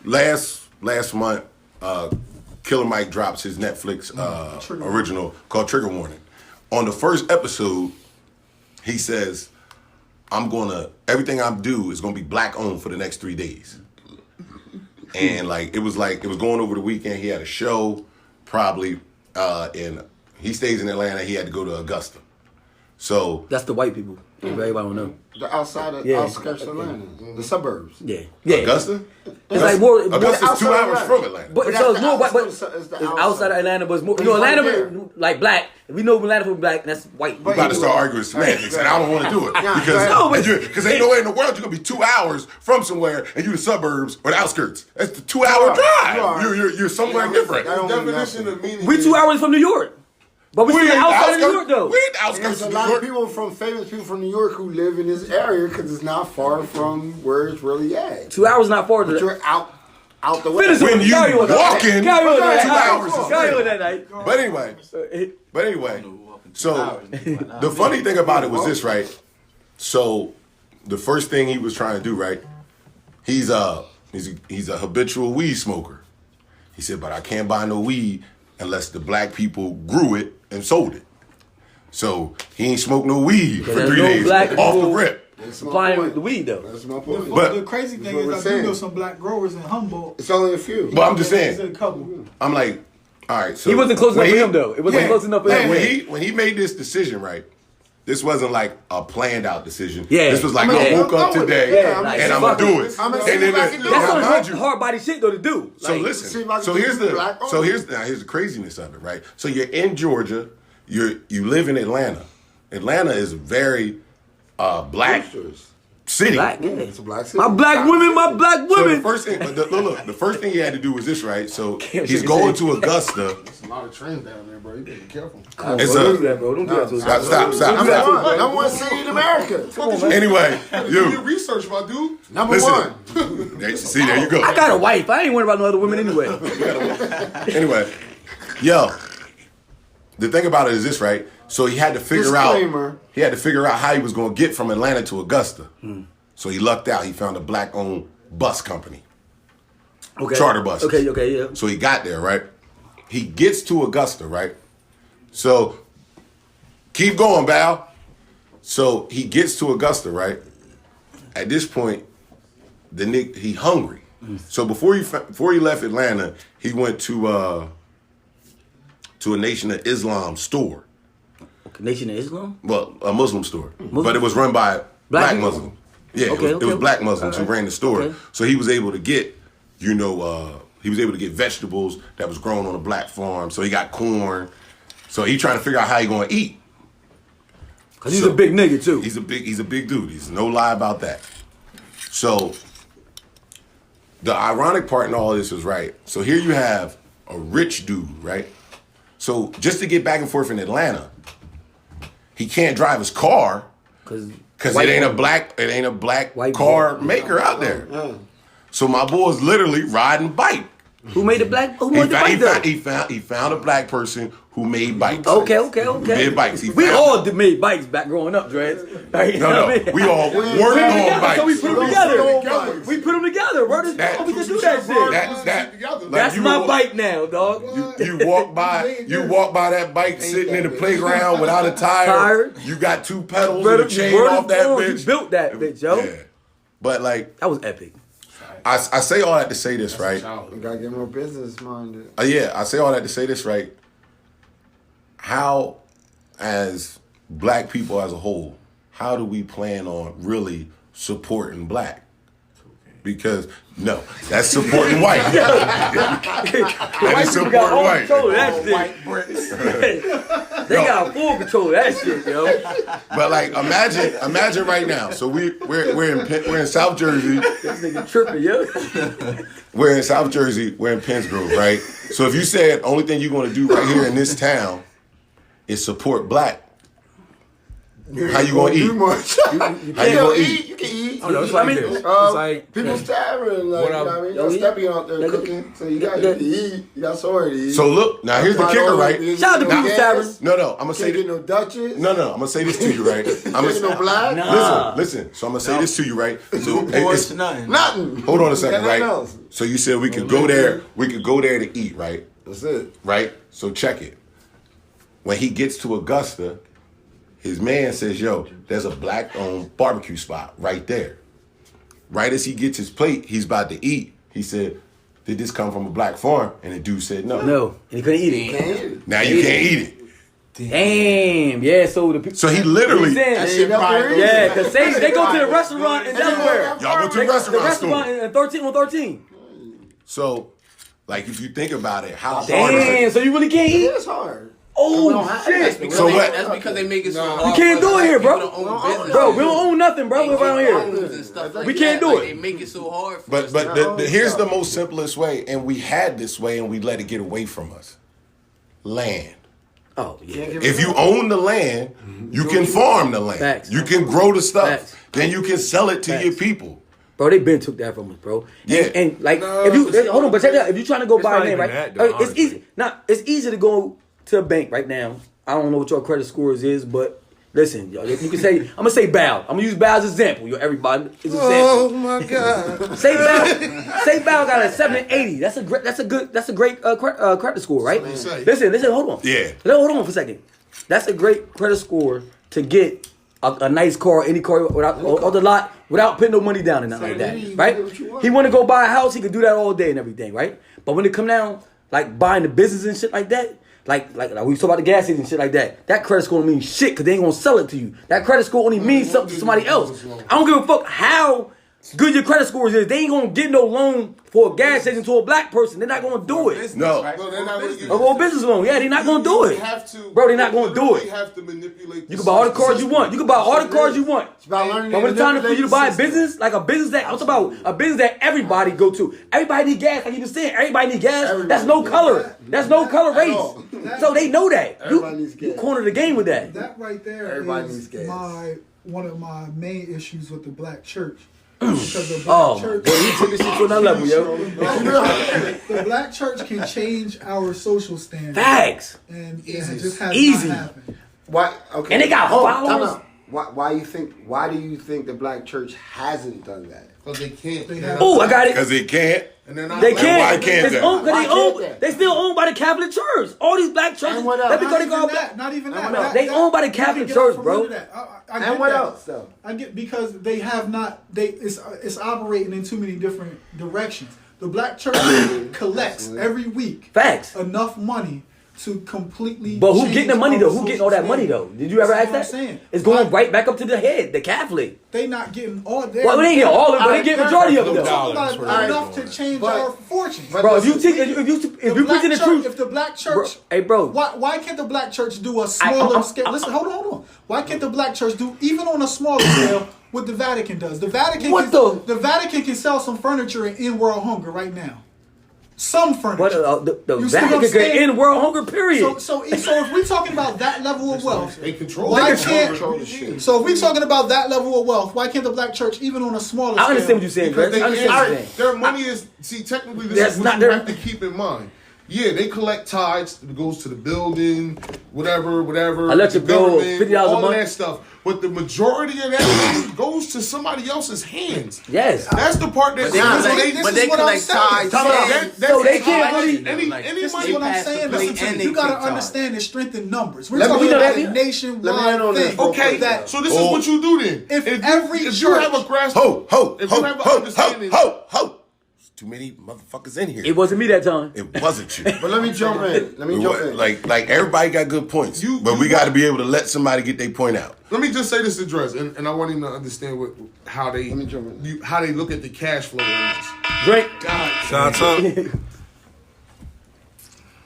last month, Killer Mike drops his Netflix original called Trigger Warning. On the first episode, he says, everything I do is gonna be black owned for the next 3 days. And it was going over the weekend. He had a show, probably, he stays in Atlanta. He had to go to Augusta. So That's the white people. Everybody don't know. The outside of Yeah. outskirts of Atlanta, the suburbs. Yeah, yeah. Augusta, It's like more. Augusta's outside 2 hours Atlanta. from Atlanta. But But so that's it's more, the but outside- it's the it's outside. outside of Atlanta, but it's more. You But know, it's right Atlanta there. like black. If we know Atlanta for black, that's white. We about to start arguing semantics, and I don't want to do it Yeah, because ain't nowhere in the world you're gonna be 2 hours from somewhere and you the suburbs or the outskirts. That's the 2-hour drive. You are. You're somewhere different. That don't mean Definition nothing. of meaning. We 2 hours from New York, but we We still ain't outside of New outskirts- York though. We ain't the There's outskirts a of New lot of York. people famous people from New York who live in this area because it's not far from where it's really at. 2 hours not far to But the. you're out the way. Finish When it. you Carry on that night. walking, Carry on that 2 night. hours is Carry free. on that night. But anyway, so the funny thing about it was this, right? So the first thing he was trying to do, right? He's a habitual weed smoker. He said, but I can't buy no weed unless the black people grew it and sold it. So he ain't smoked no weed for 3 days off the rip. Supplying the weed though. That's my point. But the crazy thing is, I do know some black growers in Humboldt. It's only a few. But I'm just It's a saying. couple. I'm like, all right. So He wasn't close enough for him though. It wasn't close enough for him. When he made this decision, right? This wasn't like a planned out decision. Yeah. This was like I woke up today and I'm gonna do it. I'm And then That's some hard body shit though to do. So listen. So here's the craziness of it, right? So you're in Georgia. You live in Atlanta. Atlanta is a very black city. Black, yeah. It's a black city. My black women. So the first thing, the first thing he had to do was this, right? So he's going to Augusta. There's a lot of trends down there, bro. You gotta be careful. It's Don't do that, bro. Don't do that to us. Stop. Number one city in America. Anyway, Do you research, my dude. Number listen. one. See, there you go. I got a wife. I ain't worried about no other women anyway. Anyway, yo, the thing about it is this, right? So he had to figure out how he was going to get from Atlanta to Augusta. So he lucked out. He found a black-owned bus company, charter buses. Okay, yeah. So he got there, right? He gets to Augusta, right? So keep going, Val. So he gets to Augusta, right? At this point, he hungry. So before he left Atlanta, he went to a Nation of Islam store. Nation of Islam? Well, a Muslim store. But it was run by black Muslims. Yeah, it was black Muslims who ran the store. Okay. So he was able to get, vegetables that was grown on a black farm. So he got corn. So he trying to figure out how he going to eat. Cause he's a big nigga too. He's a big dude. He's no lie about that. So the ironic part in all this is, right, so here you have a rich dude, right? So just to get back and forth in Atlanta, he can't drive his car because it ain't a black car maker out there. So my boy's literally riding bike. Who made the black? Who made the bike though? He found a black person who made bikes. Okay. Made bikes. We all made bikes back growing up, Dreads. Right? No. We all worked on bikes. So we put them together. We put them together, bro. We can do that shit. That's my bike now, dog. You walk by that bike sitting in the playground without a tire. You got 2 pedals and a chain off that bitch. You built that bitch, yo. Yeah. But like that was epic. I say all that to say this, right? You gotta get more business minded. I say all that to say this, right? How, as black people as a whole, how do we plan on really supporting black? Because no, that's supporting white. That is supporting white. White bricks. They got full control of that shit, yo. But like, imagine right now. So we're in South Jersey. This nigga tripping, yo. We're in South Jersey. We're in Pennsgrove, right? So if you said only thing you're going to do right here in this town is support black, how you going to eat? How you going to eat? You can eat. Oh, no, it's like this. It's like People's Tavern, like, you know what I mean? You got Steppy out there cooking, so you got to eat. You got somewhere to eat. So look, now here's the kicker, right? Shout out to People's Tavern. No, I'm gonna say this. No Dutchess. No, I'm gonna say this to you, right? No black. Listen. So I'm gonna say this to you, right? So it's nothing. Hold on a second, right? So you said we could go there. We could go there to eat, right? That's it. Right. So check it. When he gets to Augusta, his man says, yo, there's a black-owned barbecue spot right there. Right as he gets his plate, he's about to eat. He said, did this come from a black farm? And the dude said no. No, and he couldn't eat it. Now you can't eat it. Damn, yeah, so the people. So he literally. Yeah, because they go to the restaurant in Delaware. Y'all go to the restaurant in 13. So, like, if you think about it, how hard is it? So you really can't eat? It's hard. Oh, shit. So what? That's because they make it so hard. We can't do it here, bro. Bro, we don't own nothing, bro. We're around here. We can't do it. They make it so hard for us. But here's the most simplest way, and we had this way, and we let it get away from us. Land. Oh, yeah. If you own the land, you can farm the land. Facts. You can grow the stuff. Facts. Then you can sell it to your people. Bro, they been took that from us, bro. Yeah. And like, if you hold on, but check that out. If you trying to go buy a land, right? It's easy. It's easy to go to a bank right now. I don't know what your credit scores is, but Listen, yo, you can say, I'm gonna say Bow. I'm gonna use Bow as an example. Yo, everybody, it's an Oh example. my God. Say Bow got a 780. That's a great credit score, right? Listen, hold on. Yeah. Hold on for a second. That's a great credit score to get a nice car, any car without on the lot without putting no money down and nothing like that, right? He want to go buy a house, he could do that all day and everything, right? But when it come down like buying the business and shit like that, like we talk about the gas station and shit like that, that credit score don't mean shit because they ain't gonna sell it to you. That credit score only means something to somebody else. I don't give a fuck how good your credit scores is. They ain't gonna get no loan for a gas station to a black person. They're not gonna do it. No. No, they're not going to A business loan, yeah, they're not gonna do it. Bro, they're not gonna do it. You have to manipulate. You can buy all the cars you want. You can buy all the cars you want. about learning But when it's time for you to buy a business, like a business that I'm talking about, a business that everybody go to. Everybody need gas, like you just said. Everybody need gas. That's no color. That's no color race. So they know that. You corner the game with that. That right there Everybody needs is gas. one of my main issues with the black church. Because the black Oh, church, boy, you took this shit to another level, yo. the black church can change our social standards. Facts. And it just has Easy. not happened. Why? Okay. And they got time followers. out. Why do you think the black church hasn't done that? Because they can't. They have- Oh, I got it. Because they can't. And they're not They black. can't. Why can't It's they? owned- 'cause Why they can't owned- they? They still owned by the Catholic Church. All these black churches. And what else? Let me Not go to even God. that. Not even that. else? They owned by the Catholic Church, bro. I get And what that. else, though? I get because they have not. It's operating in too many different directions. The black church collects every week Facts. enough money to completely. But who change getting the money though? our Who getting all that social money though? Did you ever ask That's that? what I'm saying. It's going Like- right back up to the head, the Catholic. They not getting all. Well, they ain't getting all of it, but they get majority of it though. Dollars. Enough to change But- our fortunes. but- Bro, if you listen, teach, if you The black preaching the church- truth, If the black bro, church, hey bro, why can't the black church do a smaller scale? Listen, hold on. Why can't the black church do even on a smaller scale what the Vatican does? The Vatican, the Vatican can sell some furniture and end world hunger right now. Some furniture. but the You see what I'm Vatican can saying? end world hunger. Period. So if we're talking about that level of wealth, They control. why They can't? control the shit. So if we're talking about that level of wealth, why can't the black church even on a smaller scale? I understand what you're saying, Because Greg. I understand what you're saying. their money is technically this That's is what not you their- have to keep in mind. Yeah, they collect tithes. It goes to the building, whatever. Electric the bill, government, $50 a all month. of that stuff. But the majority of that goes to somebody else's hands. Yes. That's the part that. But they collect, this but is they what I'm collect saying. tithes. Time out. So they can't really- any This money. is what I'm pass the saying. plate Listen to and me. they You gotta take time. understand the strength in numbers. We're Let me- talking you know about that- a nationwide let me end on this thing. real Okay, quick. that so this is what you do then. If you- every if you church- have a grasp, Ho, ho, if ho, you have an ho, ho, understanding, ho, ho. Too many motherfuckers in here. It wasn't me that time. It wasn't you. But let me jump in. Like everybody got good points, but we got to be able to let somebody get their point out. let me just say this to Dress, and I want him to understand how they me jump in. how they look at the cash flow on this. Drink. Shout out.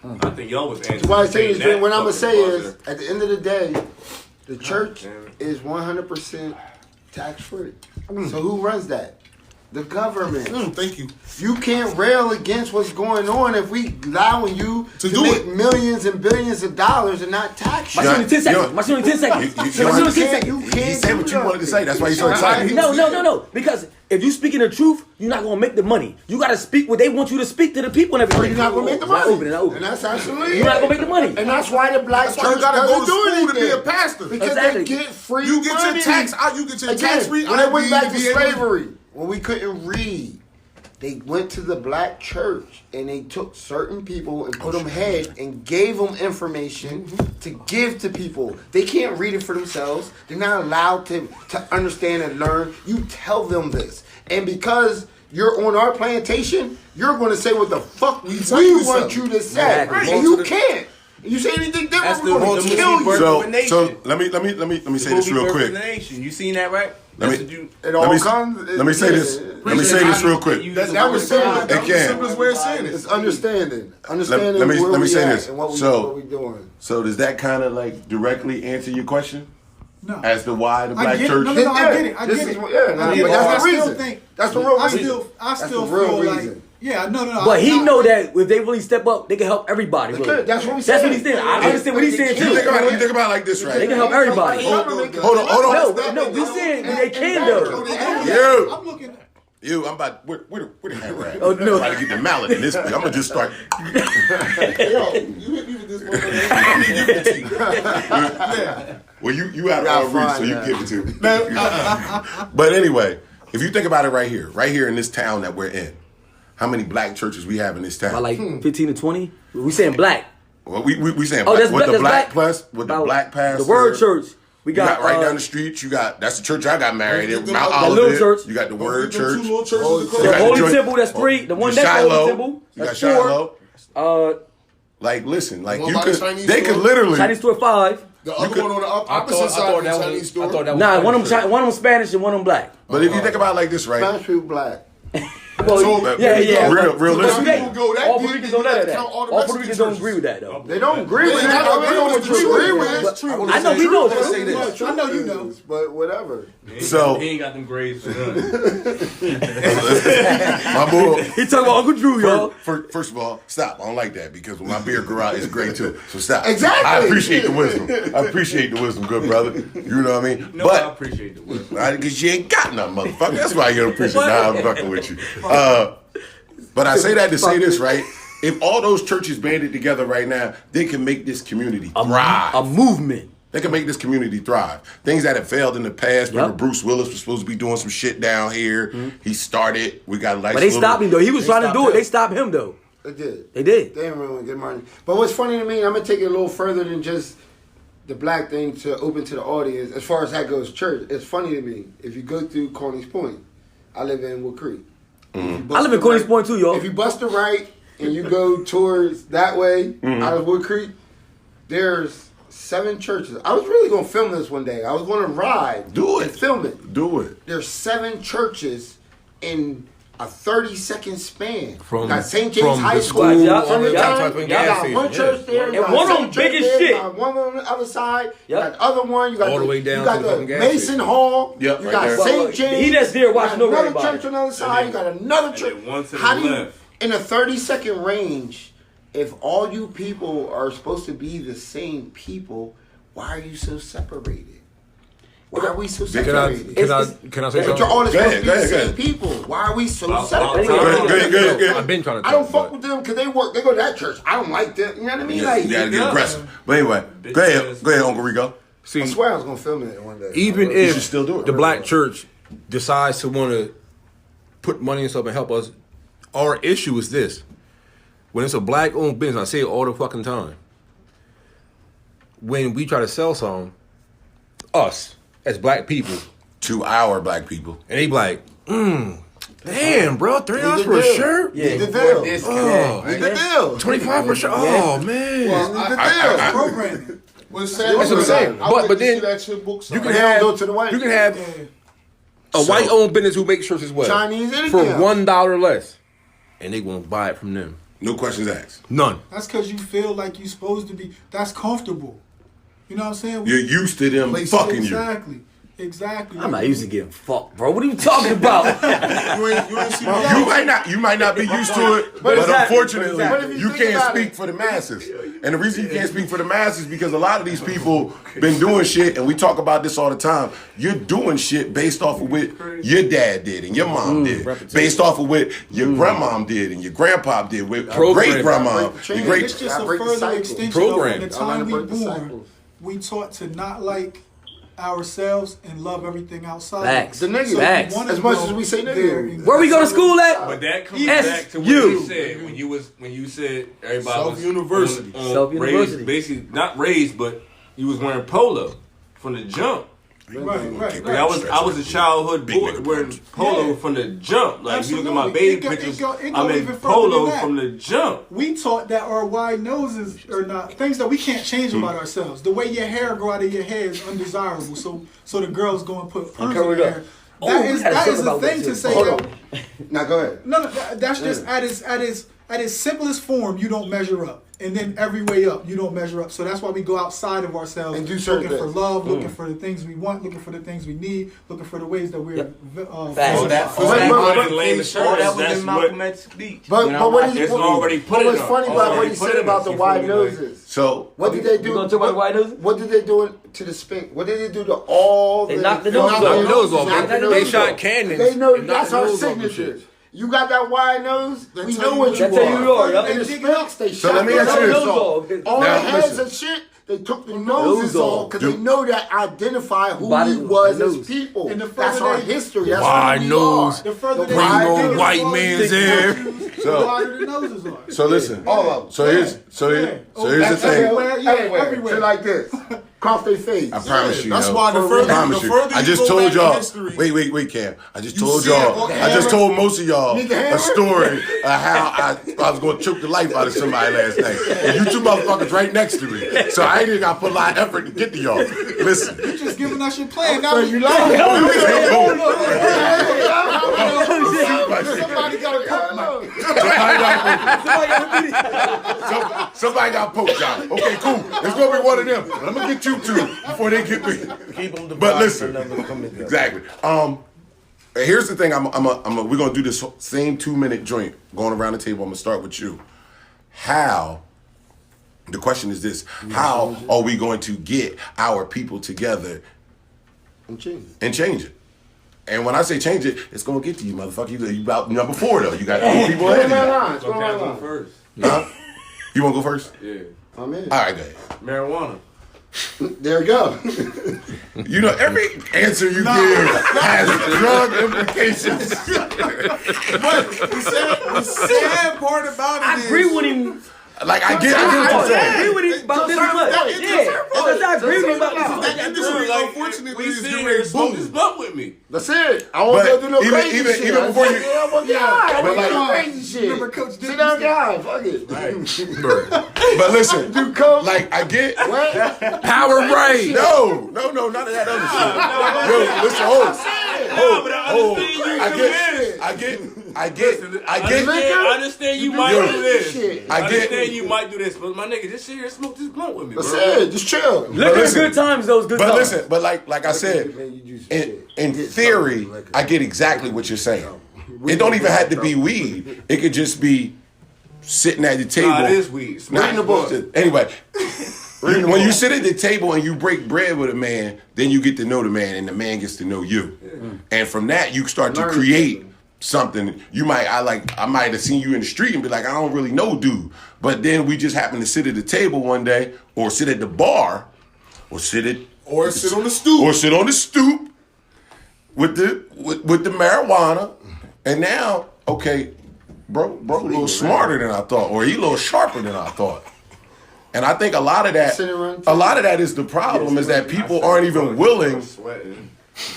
I think y'all was answering. What I say is, that what I'm gonna say fucking is, buzzer. at the end of the day, the church is 100% tax free. So who runs that? The government. Thank you. You can't rail against what's going on if we allowing you to do make it. millions and billions of dollars and not tax you. My shit only 10 seconds. you- My shit only 10 seconds. You My shit only 10 seconds. You He can't said do what you wanted to say. That's why he's so I- excited. No. Because if you speaking the truth, you're not gonna make the money. You gotta speak what they want you to speak to the people and everything. You're not gonna make the It's not money. open, it's not open. And that's absolutely You're not gonna make the money. And that's why the black That's why church you gotta go doesn't to do school to anything. be a pastor. Because Exactly. they get free You get money. your tax out. You get your Again, tax free. when they went back to ID, slavery, when we couldn't read, they went to the black church and they took certain people and put them head and gave them information to give to people. They can't read it for themselves. They're not allowed to understand and learn. You tell them this. And because you're on our plantation, you're going to say what the fuck we tell you want something. you to say. Exactly. And you can't. You say anything different, That's we're going the to kill movie you. Birth. So let me say this real quick. You seen that, right? Let That's me- what you- It all comes. Let me say this. Let me say this real quick. That was simple. That was the Again. simplest way of saying it. It's understanding. Understanding let me where we say at this. and what we So- doing. So does that kind of like directly answer your question No. as to why the I black get it. church? No, I get it. I This get is it. what- yeah, nah, I get but it. that's the I still reason. think That's the real I reason. still That's feel the real like reason. no. But he know that if they really step up, they can help everybody. They Really. could. That's what we That's saying. what he's saying. I understand what he's saying You too. think about it like this, They right? can help everybody. Hold on. No, we saying they can though. You, I'm looking. I'm about where the hat rag? Oh, no. I'm about to get the mallet in this. I'm gonna just start. Yo, you hit me with this one. Yeah. Well, you had all reach, so you give it to me. But anyway, if you think about it right here in this town that we're in, how many black churches we have in this town? About like 15 to 20. We saying black. Well, we saying Oh, black. that's With the black. plus, with the black pastor. The Word Church. We You got got right down the street. You got that's the church I got married at. Mount the little Olivet. church. You got the Word Two Church. little churches You The got Holy joint- Temple, that's 3. The one You next to the Shiloh. Holy Temple, You got that's Shiloh. 4. Like, listen, like One you by the could, Chinese they store? could literally. Chinese store 5. The other one on the opposite side of the Chinese store. I thought that was Nah, one of Spanish. them Spanish and one of them black. But if you think about it like this, right? Spanish people black. Well, yeah. Realistically, people go that All deep, Puerto Ricans you don't know gotta that. count all the All Puerto Mexican Ricans don't churches. agree with that, though. They don't agree with it. I don't agree with what you agree with. But- It's true. I know we know. Let's say this. I know you know. But whatever. So He ain't got them grades for none. my boy. He talking about Uncle Drew, y'all. First of all, stop. I don't like that because when my beard grew out, it's great too. So stop. Exactly. I appreciate the wisdom. Good brother. You know what I mean? No, I appreciate the wisdom. Because you ain't got nothing, motherfucker. That's why you don't appreciate. Nah, I'm fucking with you. But I say that to say this, right? If all those churches banded together right now, they can make this community thrive. A movement. They can make this community thrive. Things that have failed in the past. Remember, Bruce Willis was supposed to be doing some shit down here. He started. We got like. But they stopped him, though. He was trying to do it. They stopped him, though. They did. They did. They didn't really get money. But what's funny to me, I'm gonna take it a little further than just the black thing to open to the audience. As far as that goes, church. It's funny to me if you go through Corny's Point. I live in Wood Creek. I live in Corny's Point, too, y'all. If you bust a right and you go towards that way out of Wood Creek, there's 7 churches. I was really gonna film this one day. I was gonna ride. Do it. And film it. Do it. There's 7 churches in a 30-second span. From- got St. James from High the School. school all From the the way time, down to you the gas got station, one church there. And you got one of them second church big as there, shit. You got one on the other side. You got the other one. You got All the way down you got to the the fucking gas Mason station. Hall. Yep, you right got there. St. James. He just there you watching got over another everybody. church on the other side. You got another church. then one to the How do you, left. in a 30-second range, if all you people are supposed to be the same people, why are you so separated? Why are we so separated? Can I say But something? you're all supposed to be Go the ahead. same people. Why are we so I'll- separated? Go ahead. I've been trying to. I don't talk, fuck but- with them because they work. They go to that church. I don't like them. You know what I mean? You Like, gotta get aggressive. But anyway, go ahead, Uncle Rico. See, I swear I was gonna film it one day. even should if still do it. the black church decides to want to put money and stuff and help us, our issue is this: when it's a black-owned business, I say it all the fucking time. When we try to sell something, us as black people, To our black people. and they be like, damn, bro, $30 for a deal. shirt, Yeah. the deal. oh, It's the deal. 25 for a shirt, oh man. It's the deal. Programming. What's sad That's what I'm saying. But then that your book you can They have don't go to the white. you can have a white-owned business who makes shirts as well, Chinese anything for else. $1 less, and they gonna buy it from them. No questions asked. None. That's because you feel like you're supposed to be. That's comfortable. You know what I'm saying? You're used to them fucking you. Exactly. I'm not used to getting fucked, bro. What are you talking about? You ain't see You might not be used to it, but exactly, unfortunately, exactly. you But if you think can't about speak it- for the masses. And the reason you can't speak for the masses is because a lot of these people been doing shit, and we talk about this all the time. You're doing shit based off of what your dad did and your mom did, based off of what your grandmom did and your grandpa did, with great grandma, your great. It's just a break the further cycle. extension Program. of the I wanna time we break the born. cycle. We taught to not like ourselves and love everything outside. Facts. The niggas. Facts. As much as we say nigga. Where we go to school at? But that comes Yes, back to what you. you said when you said everybody was Self-university. on Self-university. raised, basically not raised, but you was wearing polo from the jump. Right. Like I was a childhood Big boy nigga wearing punch. polo Yeah. from the jump. Like if you look at my Absolutely. baby It go- pictures, it go I'm in even further polo than that. from the jump. We taught that our wide noses are not things that we can't change about ourselves. The way your hair grow out of your hair is undesirable. So the girls go and put perms in cover it their up. hair. Oh, That we is gotta that talk is a about thing that to too. say. Hold That, on. Now go ahead. no, that's just at its simplest form. You don't measure up, and then every way up, you don't measure up. So that's why we go outside of ourselves, And do certain looking for things. love, looking for the things we want, looking for the things we need, looking for the ways that we're. Facts. All visible. that, But- all that but- money laying the All shirt. that was That's in what. Malcolm X's speech. But When I what watched is It's what, already put what in was us. funny about Already what he put said in about us. the You wide feel me, like- noses? So What did they do? You gonna talk about the white noses? What did they do to the spink? What did they do to all They the? knocked the they nose knocked off. the Nose off. knocked the They nose shot off. cannons They know and knocked that's the our nose off and signature. shit. You got that wide nose. They We tell know you what what you you are. That's how you are, And the yup. spinks, they So shot let me their ask you nose this. off. All Now, the heads listen. and shit. They took the noses off because they know that identify who he was as people. That's our history. That's wide nose, The further they rainbow white man's hair. the wider the noses are. So listen. All of them. So here's the thing. Everywhere. Shit like this. Cough their face. I promise you. That's yo. why the I further promise you. you I just go told back in y'all. history- Wait, Cam. I just told see y'all. it, I just told most of y'all Need the hammer? a story of how I was going to choke the life out of somebody last night. And you two motherfuckers right next to me. So I ain't even got to put a lot of effort to get to y'all. Listen. You just giving us your plan. Now You like it? somebody got a cook Somebody got poked, y'all. Okay, cool. It's going to be one of them. But I'm going to get you two before they get me. Keep them But listen. Exactly. Here's the thing. We're gonna do this same 2-minute joint going around the table. I'm gonna start with you. How? The question is this: how are we going to get our people together and change it? And when I say change it, it's gonna get to you, motherfucker. You about number 4 though. You got 2 people ahead of you. Go first. Huh? You wanna go first? Yeah. I'm in. All right, go ahead. Marijuana. There you go. You know, every answer you give has drug implications. But the sad part about it I agree with him. Like, I get what you're I saying. agree with him about this much. I agree with him about this much. that industry, unfortunately, We is see getting her ready to smoke boom. this blunt with me. That's it. I won't go do no But crazy even shit. before you- I won't do crazy shit. Remember Coach Sit down, guy. Fuck it. But listen, Do coke. like, I get. What? Power right. No, none of that other shit. Yo, listen, hold. I get. I understand you might do this. I understand you might do this, but my nigga, just sit here and smoke this blunt with me, bro. That's it. Just chill. Liquor is good times, those good times. But listen, but like I said, in theory, I get exactly what you're saying. It don't even have to be weed. It could just be sitting at the table. Nah, it is weed. Nah, bullshit. Anyway, when you sit at the table and you break bread with a man, then you get to know the man, and the man gets to know you. And from that, you start to create something. I might have seen you in the street and be like, I don't really know dude. But then we just happen to sit at the table one day, or sit at the bar, or sit on the stoop with the marijuana. And now, okay, bro a little smarter than I thought, or he a little sharper than I thought. And I think a lot of that is the problem, is that people aren't even willing.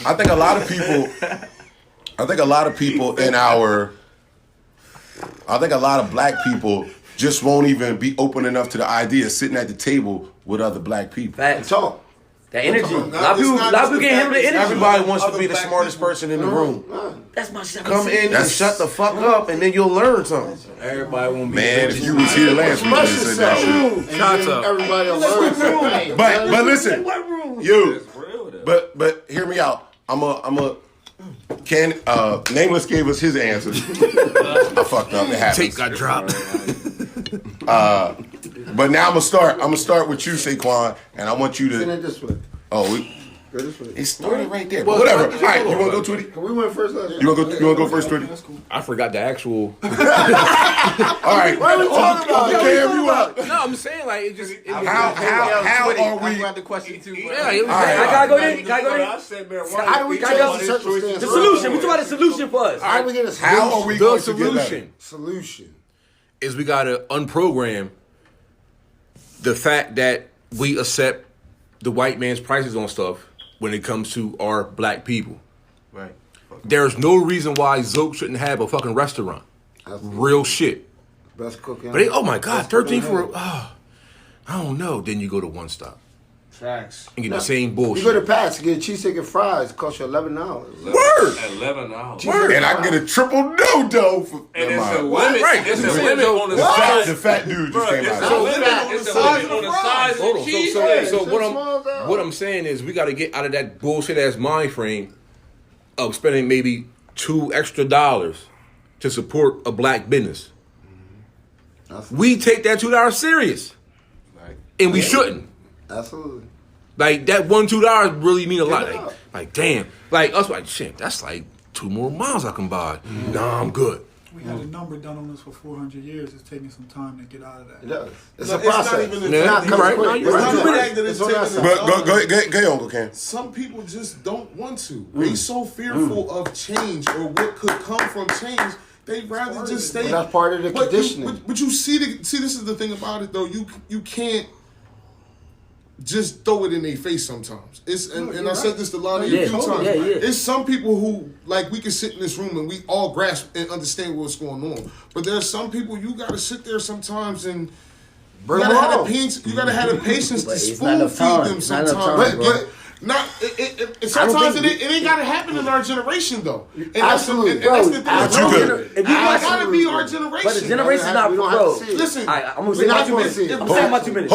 I think a lot of black people just won't even be open enough to the idea of sitting at the table with other black people. Facts. Talk. That energy. A lot of people can't handle the energy. Everybody wants to be the smartest person in the room. That's my shit. Come in and shut the fuck up, and then you'll learn something. Everybody won't be. Man, if you was here last week, you said that shit. Shots up. Everybody will learn something. But listen, but hear me out. Nameless gave us his answer. I fucked up. It happens. Tape got dropped. But now I'm gonna start with you, Saquon, and I want you to. Send it this way. Oh, Go this way. it started right there. But whatever. All right, you wanna go, Tweety? We went first last You wanna go first, Tweety? I forgot the actual. All right. What are we talking about? Cam, you up? No, I'm saying like it just. How are we? I got the question too. Yeah, it was I gotta go there. Can I go I there? said marijuana. How do we change the circumstance? The solution. We talk about the solution for us. How do we get a How are we going The to get better? solution is we gotta unprogram the fact that we accept the white man's prices on stuff when it comes to our black people. Right. There's no reason why Zoke shouldn't have a fucking restaurant. Real shit. Best cooking. But oh my God, 13 for I don't know. Then you go to One Stop Facts. and get the same You bullshit. go to Pat's to get a cheesesteak and fries. It costs you $11. Word. $11. And I get a triple no-do for And it's a mind. limit. Right. It's a limit on the size. The fat dude just came It's out. a limit on the size of the size of Hold the on. cheese. So what I'm saying is we got to get out of that bullshit ass mind frame of spending maybe $2 extra to support a black business. We take that $2 serious, and we shouldn't. Absolutely. Like that $2 really mean a lot. Like damn, like us like shit. That's like 2 more miles I can buy. Nah, I'm good. We had a number done on us for 400 years. It's taking some time to get out of that. It does. It's No, a process. Not even Yeah, not you're right. No, It's you're not the right. fact that it's It's on that taking side. But go Uncle Cam. Some people just don't want to. They so fearful of change or what could come from change. They'd rather just stay. But that's part of the conditioning. But you see, this is the thing about it though. You can't just throw it in their face sometimes. And I said this to Lonnie a few times. It's some people who like we can sit in this room and we all grasp and understand what's going on. But there's some people you gotta sit there sometimes and you gotta have the patience to spoon feed them sometimes. Sometimes it ain't gotta happen in our generation though. And Absolutely, that's the thing. But It gotta be our generation. But the generation's not bro. Listen, I'm gonna say my 2 minutes. I'm gonna say my 2 minutes.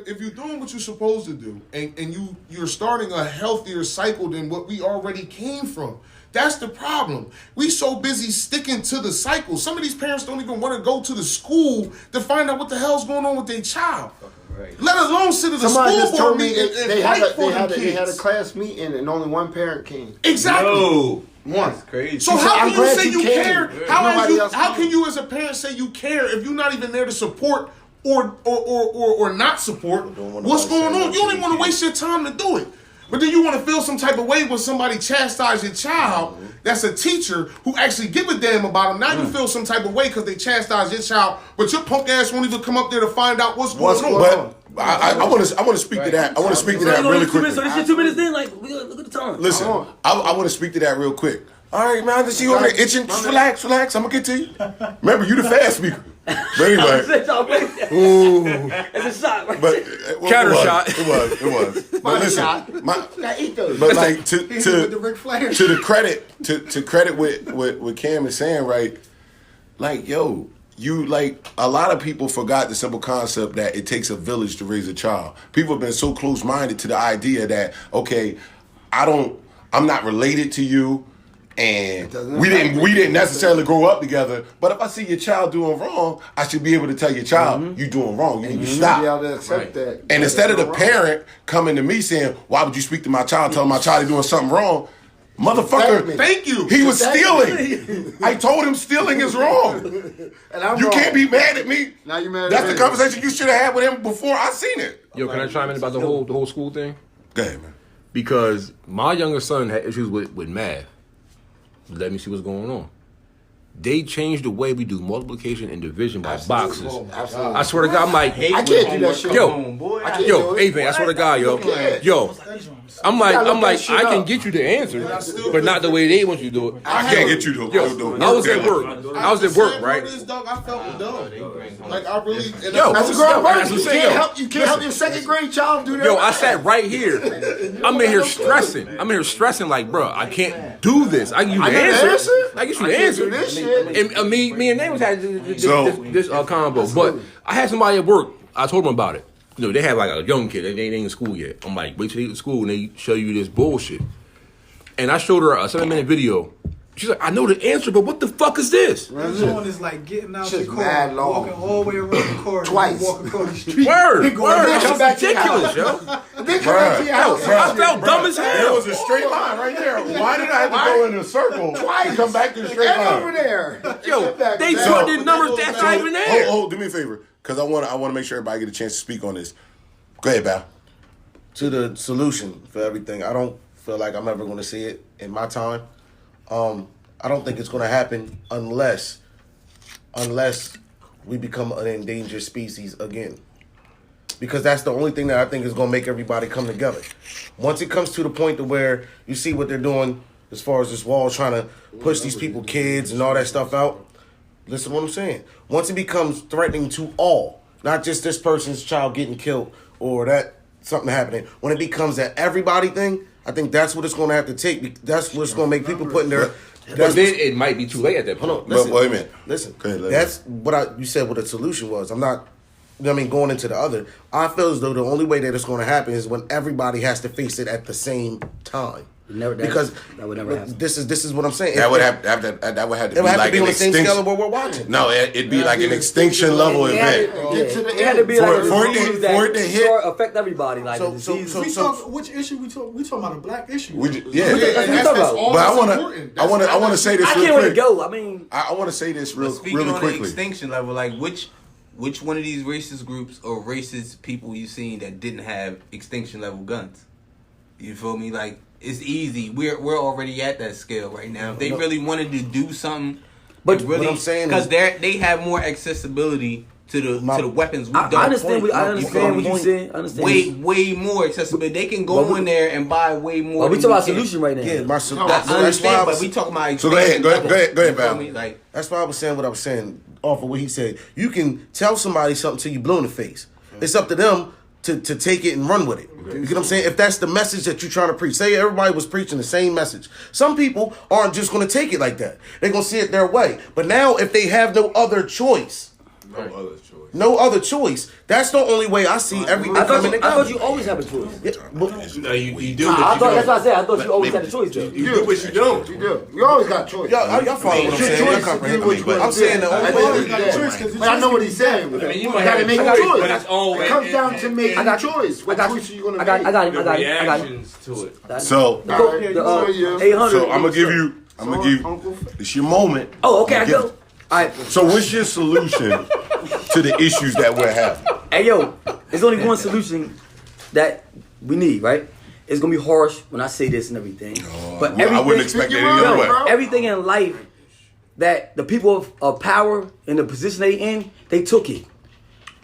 If you're doing what you're supposed to do, and you're starting a healthier cycle than what we already came from, that's the problem. We so busy sticking to the cycle. Some of these parents don't even want to go to the school to find out what the hell's going on with their child. Right. Let alone sit at the school board meeting and fight for them kids. They had a class meeting and only one parent came. Exactly. No. One. That's crazy. So how can you say you care? Yeah. How can you as a parent say you care if you're not even there to support or not support what's going on? You don't even want to waste your time to do it. But then you want to feel some type of way when somebody chastise your child that's a teacher who actually give a damn about them. Now you feel some type of way because they chastise your child, but your punk ass won't even come up there to find out what's going on. But I want to speak to that. I want to speak to that really quickly. So this is 2 minutes in. Like, look at the time. Listen, I want to speak to that real quick. All right, man. I just see you over there itching. Just relax. I'm gonna get to you. Remember, you the fast speaker. But anyway, it's a shot. Right but Counter shot. It was. But listen, but like to the credit with Cam is saying, right? Like, yo, you like a lot of people forgot the simple concept that it takes a village to raise a child. People have been so close-minded to the idea that okay, I'm not related to you. And we didn't necessarily grow up together, but if I see your child doing wrong, I should be able to tell your child you doing wrong. You need to stop. Be able to accept that. And instead of the parent coming to me saying, "Why would you speak to my child? Tell my child he's doing something wrong." Motherfucker, thank you. He was stealing. I told him stealing is wrong. And you can't be mad at me. Now you mad at That's me. the conversation you should have had with him before I seen it. Yo, can I chime in about the whole school thing? Go ahead, man. Because my younger son had issues with math. Let me see what's going on. They changed the way we do multiplication and division by boxes. Absolutely. I swear to God, I'm like, I can't do that shit. Yo, Avon, I swear to God, yo, I'm like, I can get you the answer, but not the way they want you to do it. I can't get you to. Yo, I was at work, right? I felt dumb. Like I really. Yo, That's a grown that's person. what I'm saying, You can't help your second grade child do that. Yo, I sat right here. I'm in here stressing like, bro, I can't do this. I get you the answer. I get you the answer. This shit. And me and Nameless had this combo. But I had somebody at work. I told them about it. You know, they have like a young kid. They ain't in school yet. I'm like, wait till they get to school and they show you this bullshit. And I showed her a 7-minute video. She's like, I know the answer, but what the fuck is this? That joint is like getting out the Shit's car, mad long. walking all the way around the car, Twice. walking across the street. Word. Then That's come back to your ridiculous, yo. Then come back to your house. I felt dumb as There hell. was a straight line right there. Why did I have to go in a circle to come back to the straight Get line? over there. Yo, Get they back put there. the numbers that's not even there. Hold, do me a favor, because I want to make sure everybody get a chance to speak on this. Go ahead, Bal. To the solution for everything, I don't feel like I'm ever going to see it in my time. I don't think it's going to happen unless we become an endangered species again. Because that's the only thing that I think is going to make everybody come together. Once it comes to the point to where you see what they're doing as far as this wall trying to push these people, kids and all that stuff out, listen to what I'm saying. Once it becomes threatening to all, not just this person's child getting killed or that something happening, when it becomes that everybody thing, I think that's what it's going to have to take. That's what's going to make people put in their... But then it might be too late at that point. Hold on, listen, But wait a minute. Listen, Go ahead, that's what you said what the solution was. I'm not, going into the other. I feel as though the only way that it's going to happen is when everybody has to face it at the same time. Because that would never happen. This is what I'm saying. That would have to be on an the same extinction. scale of what we're watching. No, it'd be like an extinction level event. It had to be like a disease for it to hit, affect everybody. Like a disease. Which issue we talking about? A black issue. But I want to say this. I can't really go. I mean, I want to say this really on quickly. The extinction level, like which one of these racist groups or racist people you seen that didn't have extinction level guns? You feel me? Like, it's easy. We're already at that scale right now. If they really wanted to do something, but really, what I'm saying because they have more accessibility to the weapons. We don't. I understand what you're saying. I understand. Way more accessibility. They can go in there and buy way more. But we talking about solution right now. Yeah, I understand, but we talking about. So go ahead, Val. Like, that's why I was saying what I was saying off of what he said. You can tell somebody something till you blue in the face. It's up to them to take it and run with it. You get what I'm saying? If that's the message that you're trying to preach, say everybody was preaching the same message. Some people aren't just going to take it like that. They're going to see it their way. But now if they have no other choice, that's the only way I see everything coming together. I thought you always have a choice. You do. That's what I said. I thought you always had a choice. Though. You do, but you don't. You do. You always got a choice. Y'all follow what I'm saying. Y'all comprehend me. But I'm saying the only way. But I know what he's saying. I mean, You got to make a choice. But that's all. It comes down to making a choice. What choice are you going to make? I got the reactions to it. So the 800. So I'm gonna give you. It's your moment. Oh, okay. I go. All right. So what's your solution to the issues that we're having? Hey, yo, there's only one solution that we need, right? It's gonna be harsh when I say this and everything, but I wouldn't expect it any other way. Everything in life that the people of power in the position they in, they took it.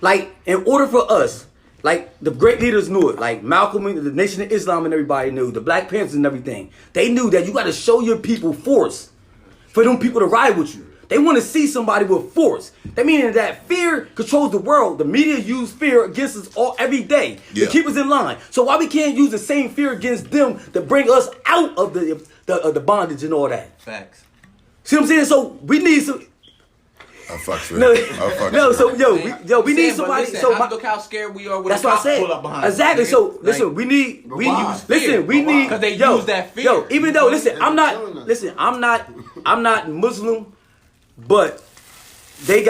Like, in order for us, like the great leaders knew it, like Malcolm and the Nation of Islam and everybody knew, the Black Panthers and everything. They knew that you got to show your people force for them people to ride with you. They want to see somebody with force. That meaning that fear controls the world. The media use fear against us all every day to keep us in line. So why we can't use the same fear against them to bring us out of the bondage and all that? Facts. See what I'm saying? So we need some. I fuck with we need somebody. Listen, So look how scared we are when that's the what I cops said. pull up behind Exactly. us. So listen, we need because they use that fear. Yo, even though I'm not Muslim, but they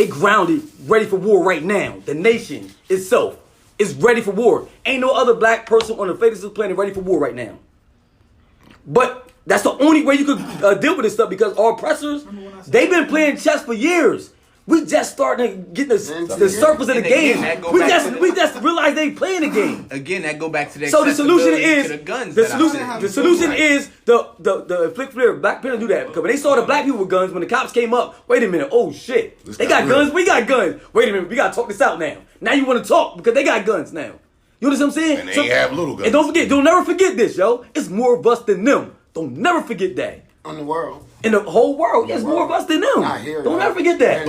grounded, ready for war right now. The nation itself is ready for war. Ain't no other black person on the face of this planet ready for war right now. But that's the only way you could deal with this stuff, because our oppressors, they've been playing chess for years. We just starting to get the surface of the game. We just realized they playing the game. Again, that go back to that. So the solution is the guns. The solution is the flick flare. Black people do that because when they saw the black people with guns, when the cops came up, wait a minute, oh shit, they got guns, we got guns. Wait a minute, we gotta talk this out now. Now you want to talk because they got guns now. You understand what I'm saying? And they have little guns. And don't never forget this, yo. It's more of us than them. Don't never forget that. On the world. In the whole world, it's more of us than them. Don't ever forget that.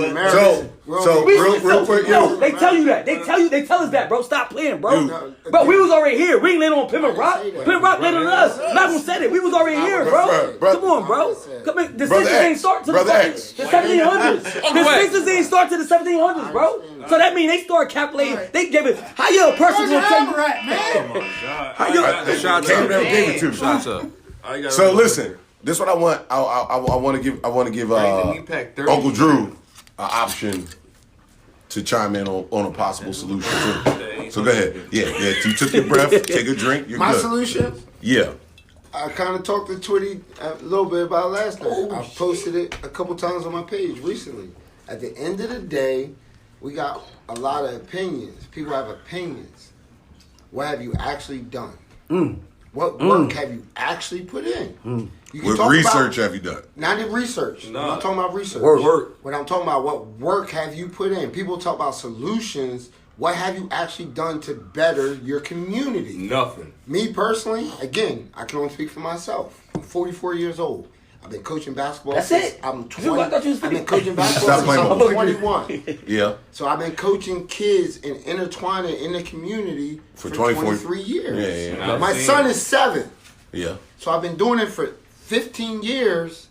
So real quick, yo. They tell you that. They tell us that, bro. Stop playing, bro. Bro, we was already here. We ain't landing on Plymouth Rock. Plymouth Rock landed on us. Malcolm said it. We was already here, bro. Come on, bro. Come in. The Sixers ain't start to the 1700s. The Sixers ain't start to the 1700s, bro. So that means they start calculating. They give it. How your person gonna tell you? How your shots up. Gave it to me. Shots up. So listen. This is what I want. I want to give Uncle Drew an option to chime in on a possible solution too. So go ahead. Yeah. You took your breath. Take a drink. You're My good. solution? Yeah. I kind of talked to Twitty a little bit about it last night. I posted it a couple times on my page recently. At the end of the day, we got a lot of opinions. People have opinions. What have you actually done? What work have you actually put in? What research have you done? Not in research. No. I'm not talking about research. Work. What I'm talking about, what work have you put in? People talk about solutions. What have you actually done to better your community? Nothing. Me personally, again, I can only speak for myself. I'm 44 years old. I've been coaching basketball since I'm 20. I've been coaching basketball since I'm 21. Yeah. So I've been coaching kids and intertwining in the community for 23 years. Yeah. My son is 7. Yeah. So I've been doing it for 15 years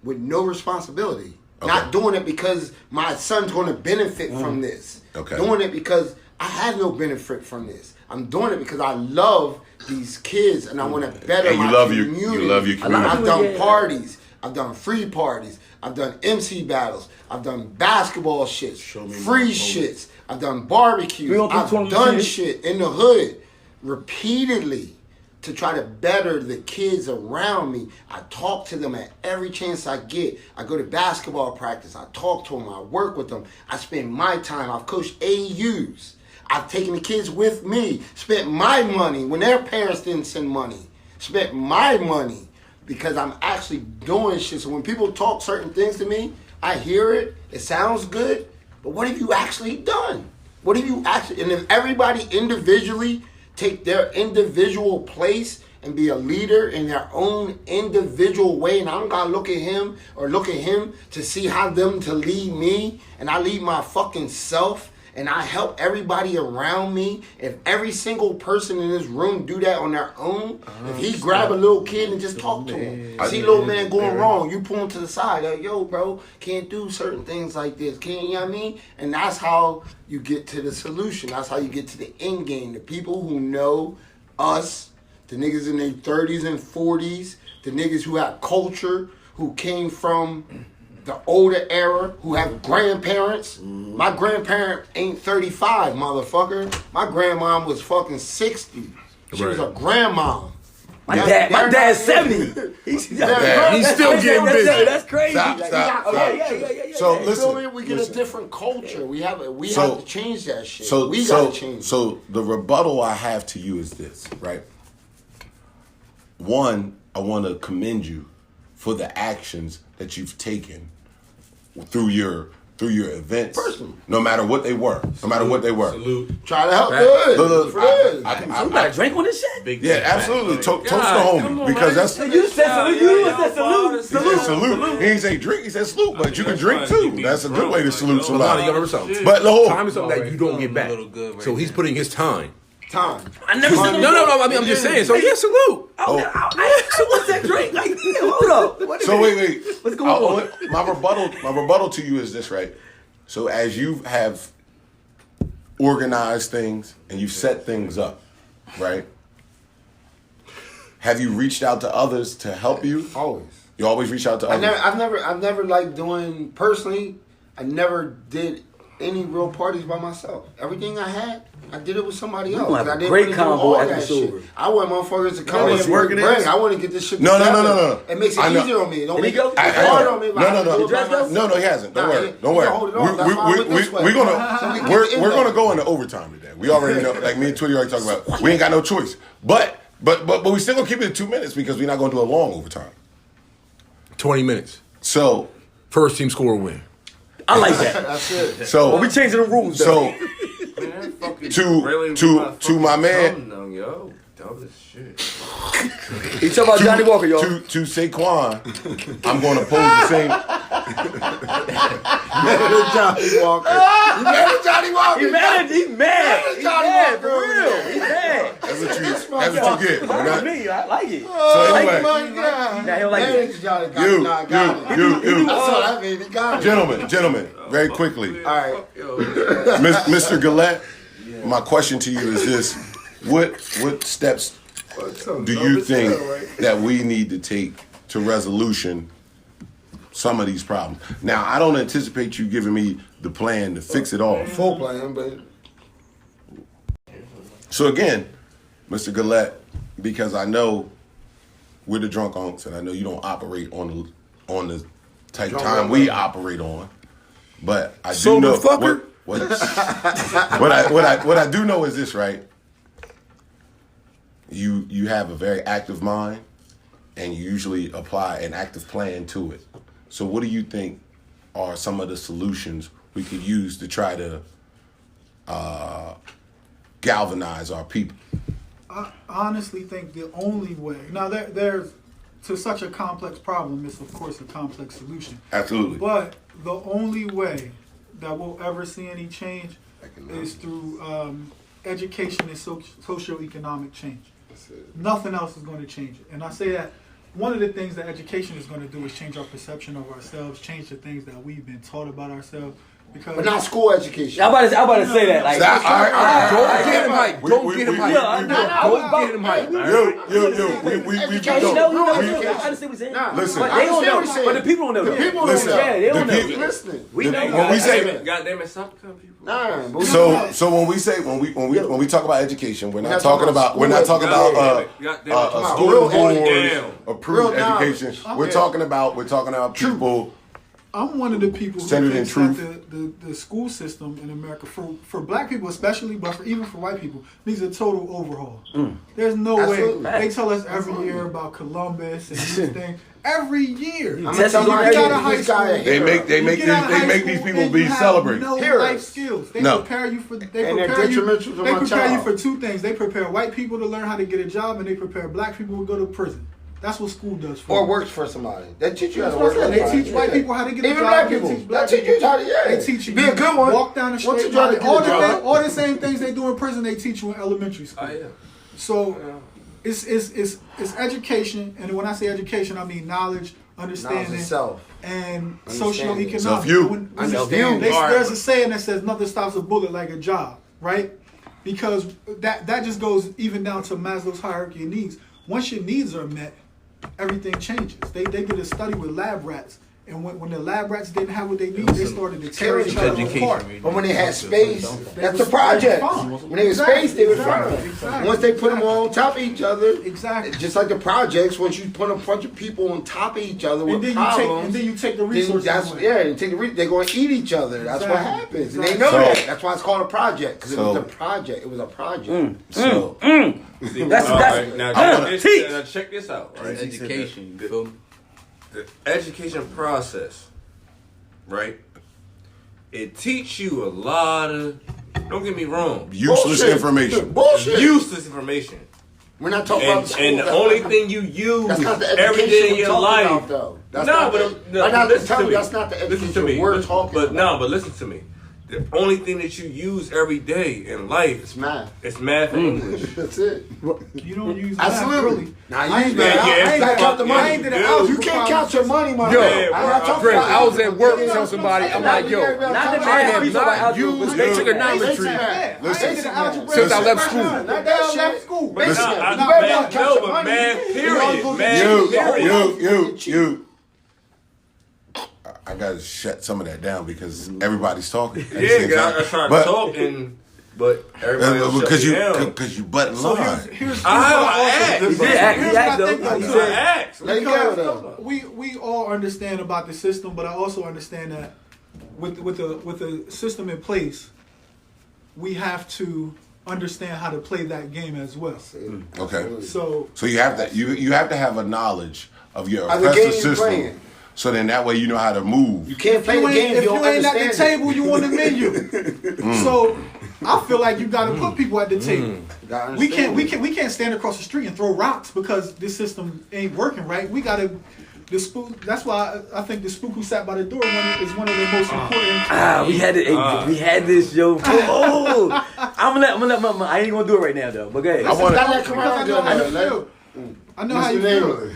with no responsibility. Okay. Not doing it because my son's going to benefit from this. Okay. Doing it because I had no benefit from this. I'm doing it because I love these kids and I want to better my community. You love your community. I've done parties. I've done free parties. I've done MC battles. I've done basketball shits, free shits. I've done barbecues. I've done shit in the hood repeatedly to try to better the kids around me. I talk to them at every chance I get. I go to basketball practice. I talk to them. I work with them. I spend my time. I've coached AUs. I've taken the kids with me. Spent my money when their parents didn't send money. Spent my money because I'm actually doing shit. So when people talk certain things to me, I hear it. It sounds good. But what have you actually done? What have you actually... And if everybody individually take their individual place and be a leader in their own individual way, and I don't gotta look at him or look at him to see how them to lead me, and I lead my fucking self, and I help everybody around me. If every single person in this room do that on their own, if he grab a little kid and just talk to him, see little man going wrong, you pull him to the side, like, yo, bro, can't do certain things like this, you know what I mean? And that's how you get to the solution. That's how you get to the end game. The people who know us, the niggas in their 30s and 40s, the niggas who have culture, who came from the older era, who have grandparents. My grandparent ain't 35, motherfucker. My grandmom was fucking 60. She was a grandma. My dad's 70. He's still getting busy. That's crazy. Stop. Yeah. So listen, we get a different culture. We have to change that shit. We gotta change it. So the rebuttal I have to you is this, right? One, I want to commend you for the actions that you've taken through your events, personally. No matter what they were. Salute. Try to help good. Look, you got a drink on this shit? Yeah, absolutely. Toast the homie, because that's... You said salute. You said salute. He said salute. He didn't say drink, he said salute, but you can drink too. That's a good way to salute somebody. You remember something? But the whole time is something that you don't get back. So he's putting his time. I never said No. I mean, I'm just saying. So yeah, salute. What's that drink? Like, hold up. So wait. What's going on? My rebuttal to you is this, right? So as you have organized things and you've set things up, right? Have you reached out to others to help you? Always. You always reach out to others? I've never like doing, personally, I never did any real parties by myself. Everything I had, I did it with somebody else. I didn't great combo after sober. I want motherfuckers to come and bring. I want to get this shit together. No. It makes it easier on me. It don't make it harder on me. No, he hasn't. Don't worry. We're gonna go into overtime today. We already know. Like me and Twitty already talked about. We ain't got no choice. But we still gonna keep it at 2 minutes because we're not gonna do a long overtime. 20 minutes. So first team score win. I like that. That's it. So we changing the rules. So to my man. Yo, dumb as shit. He talking about Johnny Walker, yo. To Saquon, I'm going to pose the same. Johnny Walker. You mad at Johnny Walker? He mad. He's mad for real. He mad. That's what you get. That's me. I like it. So anyway, now he don't like it. You. That's all I mean. He got it. Gentlemen, very quickly. All right. Mr. Gillette, my question to you is this. What steps do you think that we need to take to resolution some of these problems? Now, I don't anticipate you giving me the plan to fix it all. Full plan, but... So again, Mr. Gillette, because I know we're the drunk unks, and I know you don't operate on the type of time we operate on, but I do know what I do know is this, right? You have a very active mind, and you usually apply an active plan to it. So what do you think are some of the solutions we could use to try to galvanize our people? I honestly think the only way, now there's, to such a complex problem, it's of course a complex solution. Absolutely. But the only way that we'll ever see any change is through education and socioeconomic change. Nothing else is going to change it. And I say that one of the things that education is going to do is change our perception of ourselves, change the things that we've been taught about ourselves, But not school education. I'm about to say that. Like, Don't get him hype. Don't get him hype. Don't get him hype. We I understand what you're saying. Listen, But they don't know. But the people don't know. The people don't know. Yeah, they don't know. Listening. We know. When we say goddamn it, some people. Nah, so when we say when we talk about education, we're not talking about school board approved education. We're talking about people. I'm one of the people who Centered in thinks truth. that the school system in America, for black people especially, but even for white people, needs a total overhaul. There's no way. They tell us every year about Columbus and these things. Every year. I'm gonna tell you out of high school. They make these people be celebrated. No life skills. They prepare you for. They prepare you for two things. They prepare white people to learn how to get a job, and they prepare black people to go to prison. That's what school does for you. Or works for somebody. They teach you how to work. They teach white people how to get a job. Even black people. They teach you how to, They teach you be a good one. Walk down the street. All the same things they do in prison, they teach you in elementary school. Oh, yeah. So it's education, and when I say education, I mean knowledge, understanding, and socioeconomic. Self-view. There's a saying that says nothing stops a bullet like a job, right? Because that just goes even down to Maslow's hierarchy of needs. Once your needs are met, everything changes. They did a study with lab rats, and when the lab rats didn't have what they need, they started to tear each other apart. But when they had space, that's the project. When they had space, they were fine. Exactly. Once they put them on top of each other, exactly, just like the projects, once you put a bunch of people on top of each other with problems, and then you take the resources away. They're going to eat each other. That's what happens. And they know that. That's why it's called a project, because it was a project. It was a project. Now check this out. Right? Education. You feel me? The education process, right? It teach you a lot of, don't get me wrong, Useless information. Bullshit. Useless information. We're not talking about the school. And the only thing you use every day in your life. That's not the education we're talking about. But listen to me. The only thing that you use every day in life is math. It's math and English. That's it. You don't use absolutely. Math, Now you use math. I ain't count the money. You can't count your money, my man. I was at work telling somebody, I'm like, yo, I have not used trigonometry since I left school. Not that school. But math, period. You. I gotta shut some of that down because everybody's talking. Yeah, I try to talk, but everybody else because you down. because you butt in line. We all understand about the system, but I also understand that with the system in place, we have to understand how to play that game as well. Okay. So you have that. You have to have a knowledge of your oppressive system. So then that way you know how to move. You can't play the game if you ain't at the table, you on the menu. So I feel like you gotta put people at the table. We can't stand across the street and throw rocks because this system ain't working right. We gotta that's why I think the spook who sat by the door is one of the most important. We had this, yo. I'm gonna let I ain't gonna do it right now though. But go ahead. I know how you feel.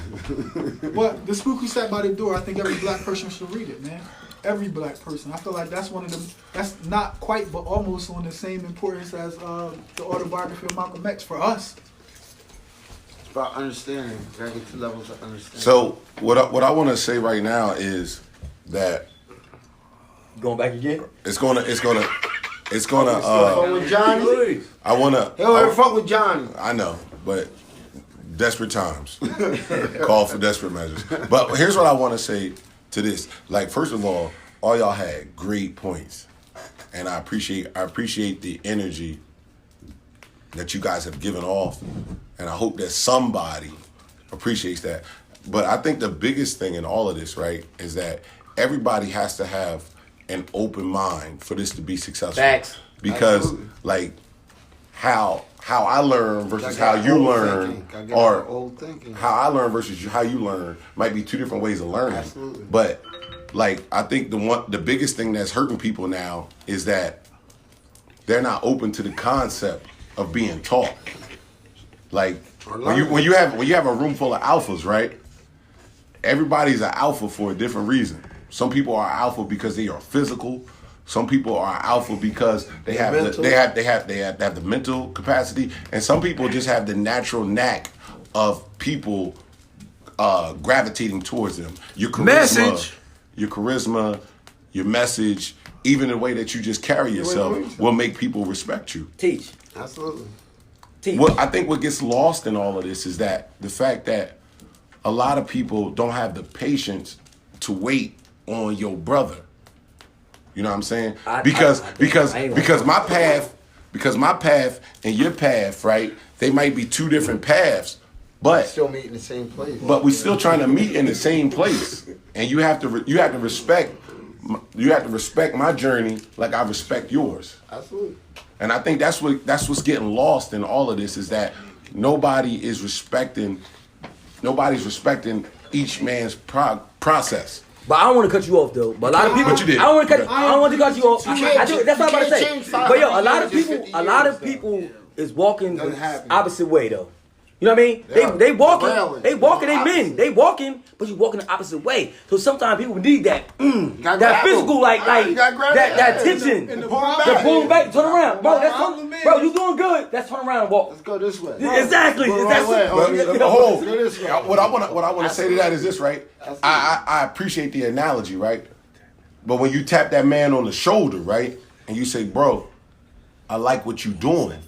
But the spook who sat by the door, I think every black person should read it, man. Every black person. I feel like that's one of them. That's not quite, but almost on the same importance as the autobiography of Malcolm X for us. It's about understanding. You gotta get to levels of understanding. So what I want to say right now is that going back again. It's gonna. Fuck with Johnny. I wanna. He'll ever fuck with Johnny. I know, but. Desperate times. Call for desperate measures. But here's what I want to say to this. Like, first of all y'all had great points. And I appreciate the energy that you guys have given off. And I hope that somebody appreciates that. But I think the biggest thing in all of this, right, is that everybody has to have an open mind for this to be successful. Facts. Because, like, how I learn versus how you learn, or how I learn versus how you learn might be two different ways of learning. Absolutely. But like I think the biggest thing that's hurting people now is that they're not open to the concept of being taught. Like when you have a room full of alphas, right? Everybody's an alpha for a different reason. Some people are alpha because they are physical. Some people are alpha because they have the mental capacity, and some people just have the natural knack of people gravitating towards them. Your charisma, your message, even the way that you just carry yourself will make people respect you. Teach. Absolutely. Teach. I think what gets lost in all of this is that the fact that a lot of people don't have the patience to wait on your brother. You know what I'm saying? Because my path and your path, right? They might be two different paths, but still meet in the same place. But we still trying to meet in the same place, and you have to respect my journey like I respect yours. Absolutely. And I think that's what's getting lost in all of this is that nobody's respecting each man's process. But I don't want to cut you off though. But a lot of people, But you did. I don't want to cut you off. That's what I'm about to say. change But yo, a lot of 50 years, people is walking Doesn't the happen. opposite way though. You know what I mean? They walking, they men, they walking, but you walking the opposite way. So sometimes people need that, that physical, that tension. And The pull back, turn around, bro. You doing good? That's turn around and walk. Let's go this way. Exactly. Go That's right way. What I want to say to that is this, right? I appreciate the analogy, right? But when you tap that man on the shoulder, right, and you say, "Bro, I like what you're doing,"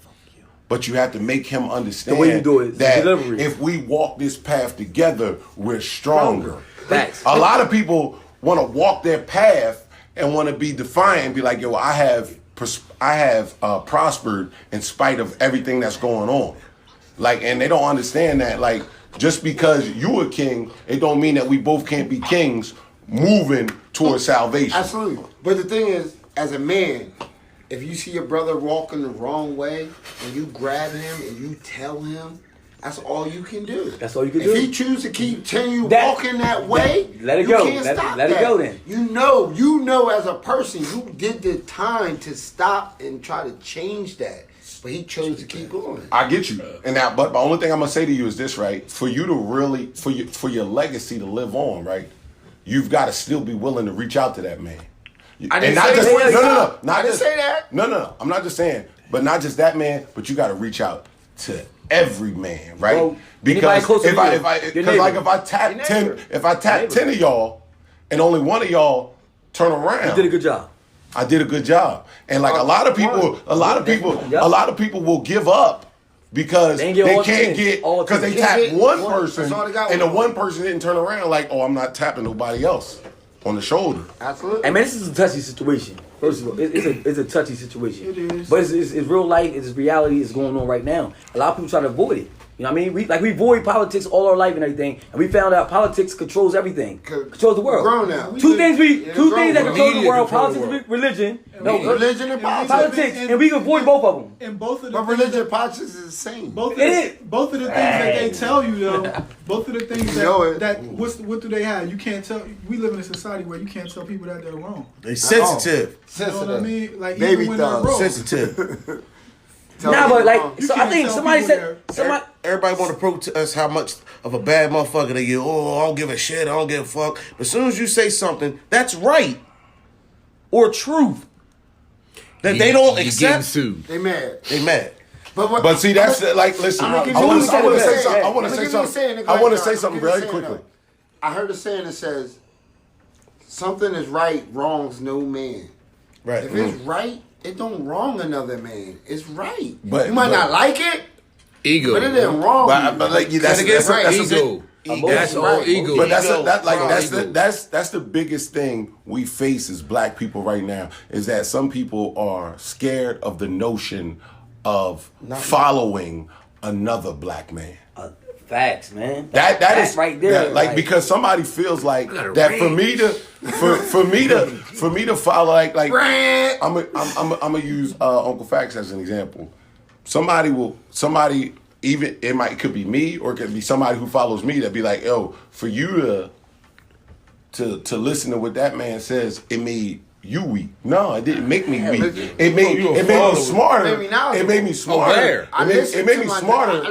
but you have to make him understand The way you do it, that delivery. if we walk this path together, we're stronger. Facts. A lot of people want to walk their path and want to be defiant and be like, "Yo, I have prospered in spite of everything that's going on." Like, and they don't understand that, like, just because you a king, it don't mean that we both can't be kings moving towards salvation. Absolutely. But the thing is, as a man, if you see your brother walking the wrong way and you grab him and you tell him, that's all you can do. That's all you can do. If he chooses to continue walking that way, let it you go. can't stop Let it that. go then. You know as a person, you did the time to stop and try to change that. But he chose to keep going. I get you, and that. But the only thing I'm gonna say to you is this, right? For you to really, for your legacy to live on, right? You've got to still be willing to reach out to that man. I didn't and say not that. just, no. Not I didn't just, say that. No. I'm not just saying, but not just that man, but you got to reach out to every man, right? Well, because close to you, if your I tap 10 of y'all, and only one of y'all turn around, You did a good job. I did a good job. And like a lot of people will give up because they can't get because they tapped one person and the one person didn't turn around like, "Oh, I'm not tapping nobody else on the shoulder." Absolutely. Hey man, this is a touchy situation. First of all, it's a touchy situation. It is. But it's real life. It's reality. It's going on right now. A lot of people try to avoid it. You know what I mean? We avoid politics all our life and everything, and we found out politics controls everything. Controls the world. Grown now. Two things that control the world: control the politics, religion. Religion and Politics, and we can avoid both of them. And both of the But religion and politics is the same. Both of the things that they tell you though, both of the things what do they have? You can't tell. We live in a society where you can't tell people that they're wrong. They sensitive. You know what I mean? Like Baby even when they're thugs. wrong. Sensitive. Nah, but like, You so I can't think tell somebody people said that- somebody. Everybody want to prove to us how much of a bad motherfucker they get. Oh, I don't give a shit. I don't give a fuck. But as soon as you say something that's right or truth that they don't Getting accept, sued. They mad. they mad. But see, that's like, listen. I want to say something. I want to say something very quickly. I heard a saying that says, "Something is right, wrongs no man." Right. If it's right, it don't wrong another man. It's right. But- you might but- not like it, Ego. but it ain't wrong. But like that's right. ego. That's all ego. But that's Ego. that's the biggest thing we face as black people right now is that some people are scared of the notion of following another black man. Facts, man. That is right there. like because somebody feels like that for me to follow like I'm gonna use Uncle Fax as an example. Somebody even it could be me or it could be somebody who follows me that be like, yo, for you to listen to what that man says, it made you weak. No, it didn't make me weak. It made me smarter. It made me smarter. It made me smarter.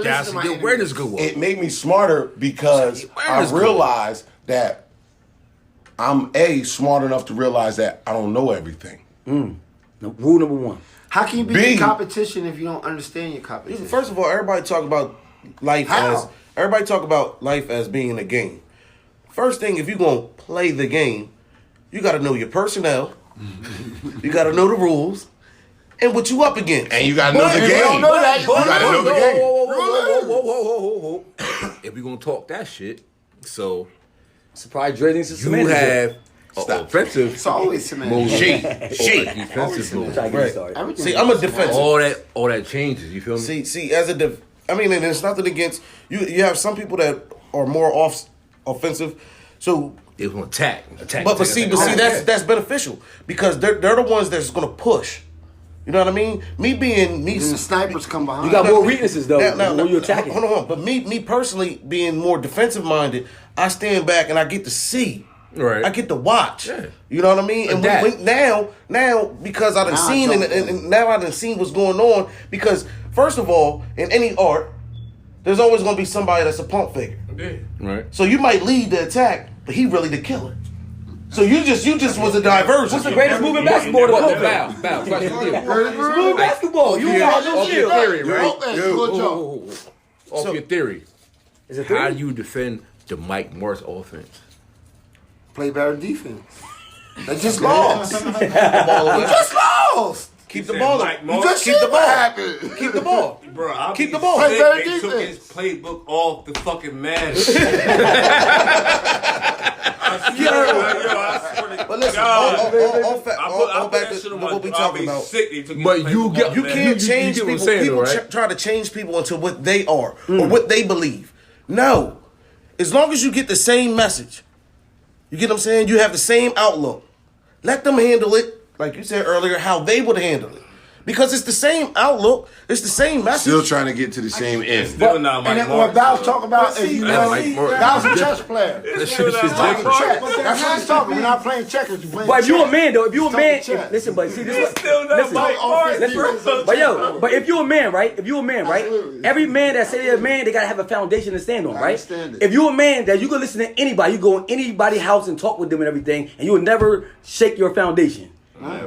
Your awareness go up. It made me smarter because I realized that I'm smart enough to realize that I don't know everything. No, rule number one. How can you be B. in competition if you don't understand your competition? First of all, everybody talk about life as being a game. First thing, if you're gonna play the game, you got to know your personnel. You got to know the rules and what you up against. And you got to know the game. You don't know that. You got to know the game. Whoa. If we're gonna talk that shit, so Surprise dredging some you semantics here. have offensive It's always semantics. mode, Shake. defensive mode. Try to get Right. started. Everything See, is I'm a semantics. defensive. All that changes. You feel me? See, as a and it's nothing against you. You have some people that are more offensive. So, They want to attack. but see, that's beneficial because they're the ones that's gonna push. You know what I mean? Me being me. And the snipers come behind. You got more weaknesses though when you're attacking. Hold on, but me personally being more defensive minded, I stand back and I get to see. Right. I get to watch. Yeah. You know what I mean? And Adapt. now because I done Now I seen jump and now I done seen what's going on. Because first of all, in any art, there's always gonna be somebody that's a pump figure. Right. So you might lead the attack, but he really the killer. So you just was a diversion. What's the greatest move in basketball? Bow. Question to you. Move basketball. You got no Off your shield. theory, right? Good job. Off your theory. Is it How three? do you defend the Mike Morris offense? Play better defense. They just lost. They just lost. Keep the ball up. You just Keep the see what ball. happened. Keep the ball. Bro, I'll Keep be the ball. sick Play better they took defense. his playbook off the fucking Madden. But listen, God. all back to what we talking about. But you get- You can't change get what I'm people. saying, People though, right? try to change people into what they are or what they believe. No. As long as you get the same message, you get what I'm saying? You have the same outlook. Let them handle it, like you said earlier, how they would handle it. Because it's the same outlook, it's the same message. Still trying to get to the same end. Still not And Mike then what Morris. Val's talking about is, you know, Mike Morris. Val's a chess player. That shit is Talking different. chess. That's what he's talking. We're not playing checkers. We're playing But if you a chess. man though, if you a man, Talking chess. listen, but see this. Still not Listen, Mike Morris. listen, but if you a man, right? If you a man, right? Absolutely. Every man that say they're a man, they gotta have a foundation to stand on, I right? understand it. If you a man that you can listen to anybody, you go in anybody's house and talk with them and everything, and you will never shake your foundation.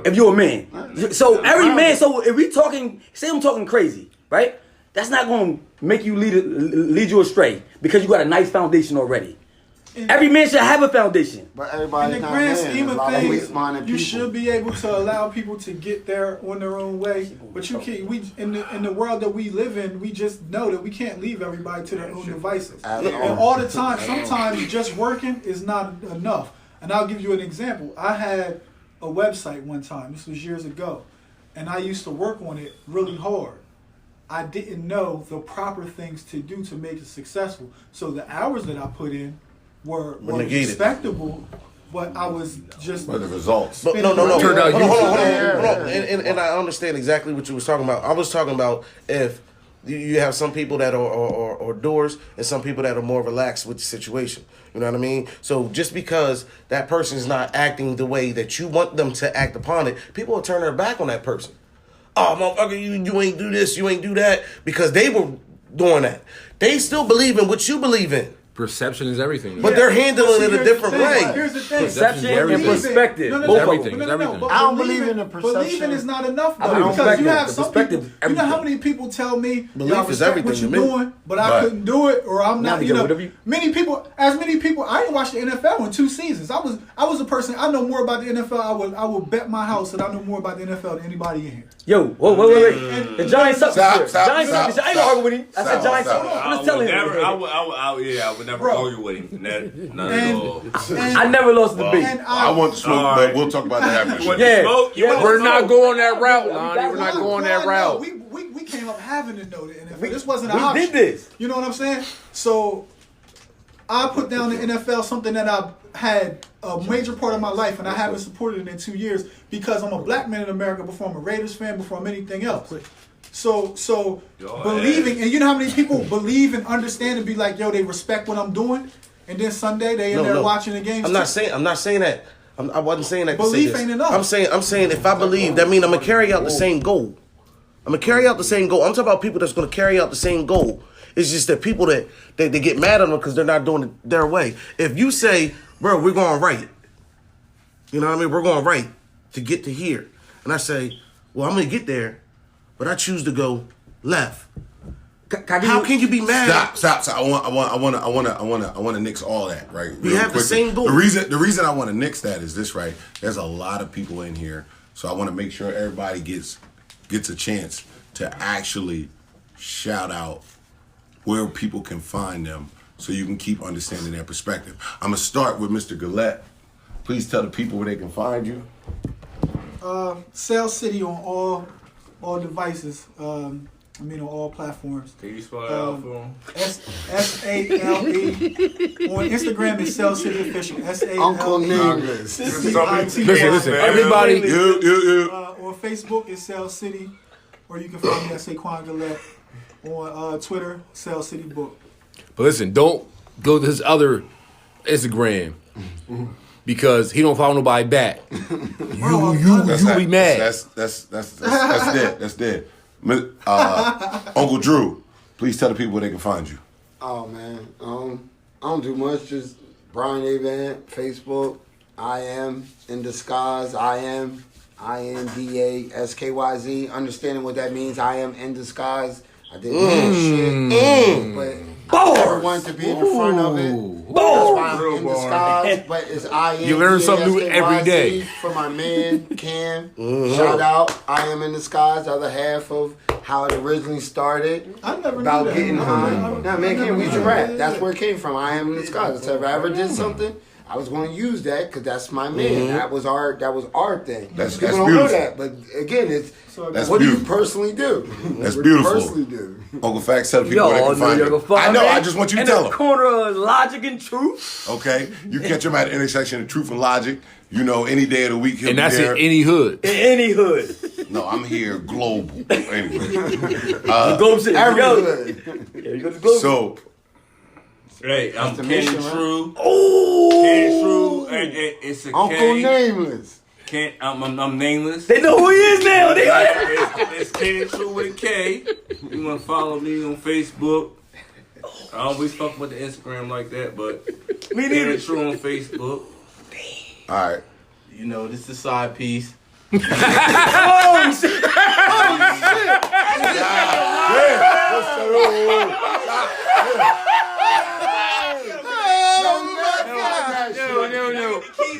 If you're a man, so every man. So if we talking, say I'm talking crazy, right? That's not gonna make you lead you astray because you got a nice foundation already. Every man should have a foundation. But In everybody's the not grand man. scheme There's a of lot of things, weak-minded you people. should be able to allow people to get there on their own way. But you can't. We in the world that we live in, we just know that we can't leave everybody to their own devices. At And all the time, sometimes just working is not enough. And I'll give you an example. I had a website one time. This was years ago, and I used to work on it really hard. I didn't know the proper things to do to make it successful. So the hours that I put in were negated. respectable, but I was just But the results. But no. Turned out Hold on. Yeah. And I understand exactly what you was talking about. I was talking about if you have some people that are doers and some people that are more relaxed with the situation. You know what I mean? So just because that person is not acting the way that you want them to act upon it, people will turn their back on that person. Oh, motherfucker, you ain't do this, you ain't do that, because they were doing that. They still believe in what you believe in. Perception is everything. But they're handling it a here's the different thing. way. Here's the thing. Perception and everything. perspective. No, Both of everything. them. No, everything. but I don't believe in the Believing perception. is not enough I though, believe because perspective. you have The some perspective, people. You know how everything. many people tell me, Belief "I is respect everything what to you're me." doing, but I Right. couldn't do it, or I'm not." Now, You know, whatever you- many people. I didn't watch the NFL in 2 seasons. I was a person. I know more about the NFL. I would bet my house that I know more about the NFL than anybody in here. Yo, wait. The Giants suck. Stop, this year. stop, Giants suck. stop, I ain't gonna argue with him. I said stop, Giants stop. suck. I'm just telling him. I would never Bro. argue with him. Not at And, all. and, I never lost the debate. and I want to smoke, Alright. but we'll talk about that after the show. Yeah. Smoke? You want We're the not smoke? going that route, Lonnie. We're not going that no, route. we came up having to know the NFL. This wasn't an We option. did this. You know what I'm saying? So I put down the NFL, something that I had a major part of my life, and I haven't supported it in 2 years because I'm a black man in America before I'm a Raiders fan, before I'm anything else. So believing, and you know how many people believe and understand and be like, yo, they respect what I'm doing, and then Sunday they in there watching the games. I'm not saying that. I wasn't saying that. Belief to say this. ain't enough. I'm saying if I believe, that means I'm gonna carry out the same goal. I'm talking about people that's gonna carry out the same goal. It's just that people that they get mad at them because they're not doing it their way. If you say, bro, we're going right, you know what I mean? We're going right to get to here. and I say, well, I'm gonna get there, but I choose to go left. How can you be mad? Stop. I want to nix all that, right? We have the same goal. The reason I want to nix that is this, right? There's a lot of people in here, so I want to make sure everybody gets a chance to actually shout out where people can find them, so you can keep understanding their perspective. I'm gonna start with Mr. Gillette. Please tell the people where they can find you. Cell City on all devices. On all platforms. Can you spell that out for him? SALE. On Instagram is Cell City Official. Uncle Nameless. Listen, everybody. On Facebook is Cell City, or you can find me at Saquon Gillette. On Twitter, Cell City Book. But listen, don't go to his other Instagram because he don't follow nobody back. You be mad. That's dead. That's dead. Uncle Drew, please tell the people where they can find you. Oh man, I don't do much. Just Brian Avant, Facebook. I am in disguise. I am INDASKYZ. Understanding what that means. I am in disguise. I did shit, but I never wanted to be in the front of it. That's why I'm in disguise. But it's You learn something new every day. For my man Cam, shout out. I am in disguise. The other half of how it originally started. I never about knew that. getting high. Nah, man, Cam, we used to rap. That's where it came from. I am in disguise. So if I ever did something, I was going to use that because that's my man. That was our thing. That's People don't know that, but again, it's what do you personally do? That's What do you beautiful. personally do? Uncle Facts, tell the people where they can find you. I know. I just want you to tell them. Corner of logic and truth. Okay, you catch him at the intersection of truth and logic. You know, any day of the week he'll And be that's there. in any hood. In any hood. No, I'm here global. Anyway, Globe City. Everything. Yeah, you go to Globe. so Hey, I'm the Ken mission, True. Oh! Ken True. It's a Uncle K. Nameless. I'm nameless. They know who he is now. It's Ken True with a K. You want to follow me on Facebook. I always fuck with the Instagram like that, but Me neither. Ken True on Facebook. all right. You know, this is a side piece. Oh, shit.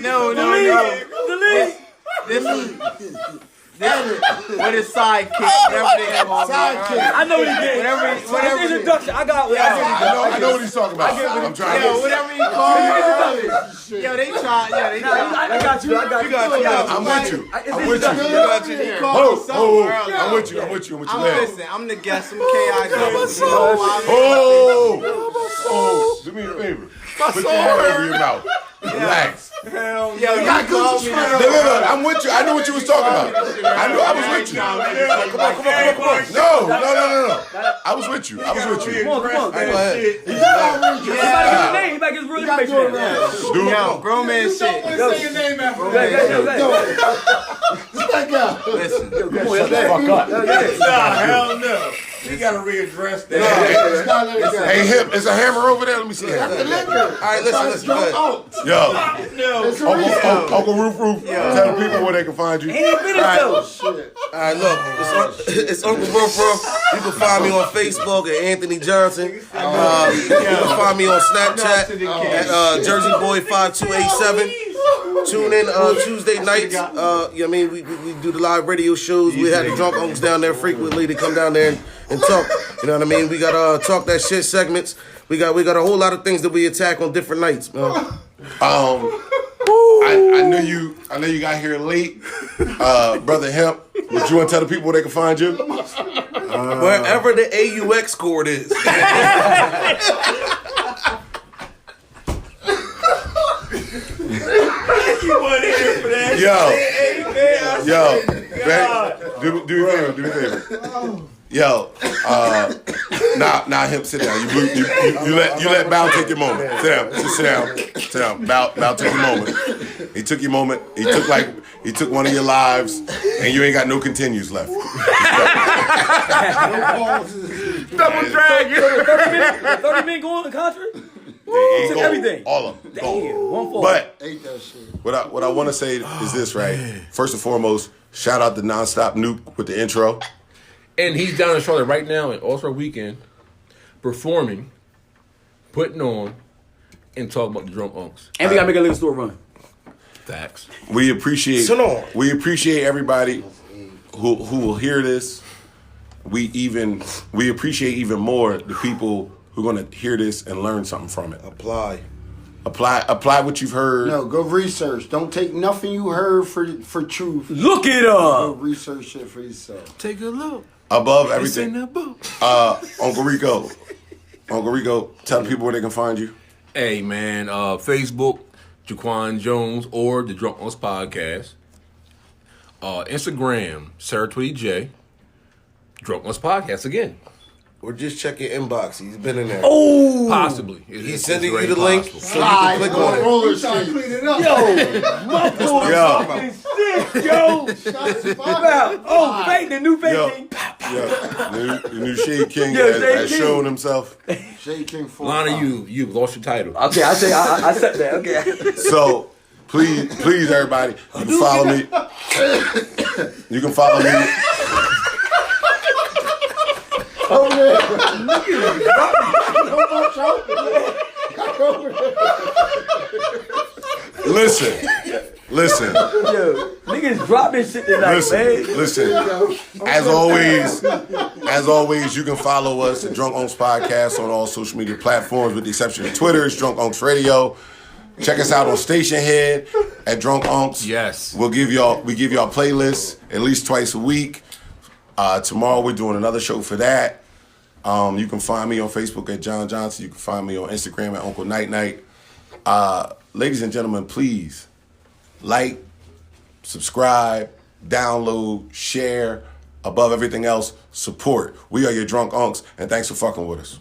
No. The lead. This what is sidekick? Whatever they have on. Sidekick. I know what he did. Whatever. His introduction. I got what I know what he's talking about. I'm trying Yo, to. whatever you call it. Yo, they try. I got you. I'm with you. I'm with you. I'm with you. Listen, I'm the guest. I'm KI. Oh, do me a favor. Put your hand over your mouth. Relax. Yo, you call me. No. I'm with you. I knew what you was talking about. I knew I was with you. Come on. No. I was with you. Come on. Go ahead. He back his real information. Dude. Yo, grown man shit. Say your name after Listen. Shut the fuck up. Hell no. We gotta readdress that. Hey, him. Is a hammer over there? Let me see that. All right, listen. Yo. Uncle Roof. Tell the people where they can find you. He ain't finished though. All right, look, it's Uncle Roof. You can find me on Facebook at Anthony Johnson. You can find me on Snapchat at Jersey Boy 5287. Tune in Tuesday nights. We do the live radio shows. We had the drunk uncles down there frequently to come down there and talk. You know what I mean? We got talk that shit segments. We got a whole lot of things that we attack on different nights, man. I know you got here late, brother Hemp. But you want to tell the people where they can find you? Wherever the AUX cord is. Yo, do me a favor. Yo, now him sit down. You let Bow take your moment. Sit down. Bow take your moment. He took your moment. He took one of your lives, and you ain't got no continues left. Double drag. 30 men going to country? He took everything. All of them. Damn. 140. But Ate that shit. what I want to say is this, right? First and foremost, Shout out to Nonstop Nuke with the intro. And he's down in Charlotte right now in All-Star Weekend, performing, putting on, and talking about the Drunk Unks. And we gotta make a liquor store run. Facts. We appreciate everybody who will hear this. We appreciate even more the people who are gonna hear this and learn something from it. Apply what you've heard. No, go research. Don't take nothing you heard for truth. Look it Go up. research it for yourself. Take a look. Above It's everything. in that book. Uncle Rico, tell the people where they can find you. Hey, man, Facebook, Jaquan Jones or the Drunk Unks Podcast. Instagram, Sarah Tweety J. Drunk Unks Podcast again. or just check your inbox. He's been in there. Oh, Possibly. He's sending you the link so you can click on it. Roller skate. Clean it up. My boy Yo. shit, yo. Oh, fake, the new fake Yo. thing. The new Shade King Shade has King. shown himself. Shade King 4. Lana, you've lost your title. okay. I say I said that. Okay. So please, everybody, you can follow me. You can follow me. Over there. No more choking. Over there. Listen. Yo, niggas dropping shit tonight, man. Listen. As always, you can follow us at Drunk Unks Podcast on all social media platforms, with the exception of Twitter. It's Drunk Unks Radio. Check us out on Station Head at Drunk Unks. Yes. We give y'all playlists at least twice a week. Tomorrow we're doing another show for that. You can find me on Facebook at John Johnson. You can find me on Instagram at Uncle Night Night. Ladies and gentlemen, please like, subscribe, download, share. Above everything else, support. We are your Drunk Unks, and thanks for fucking with us.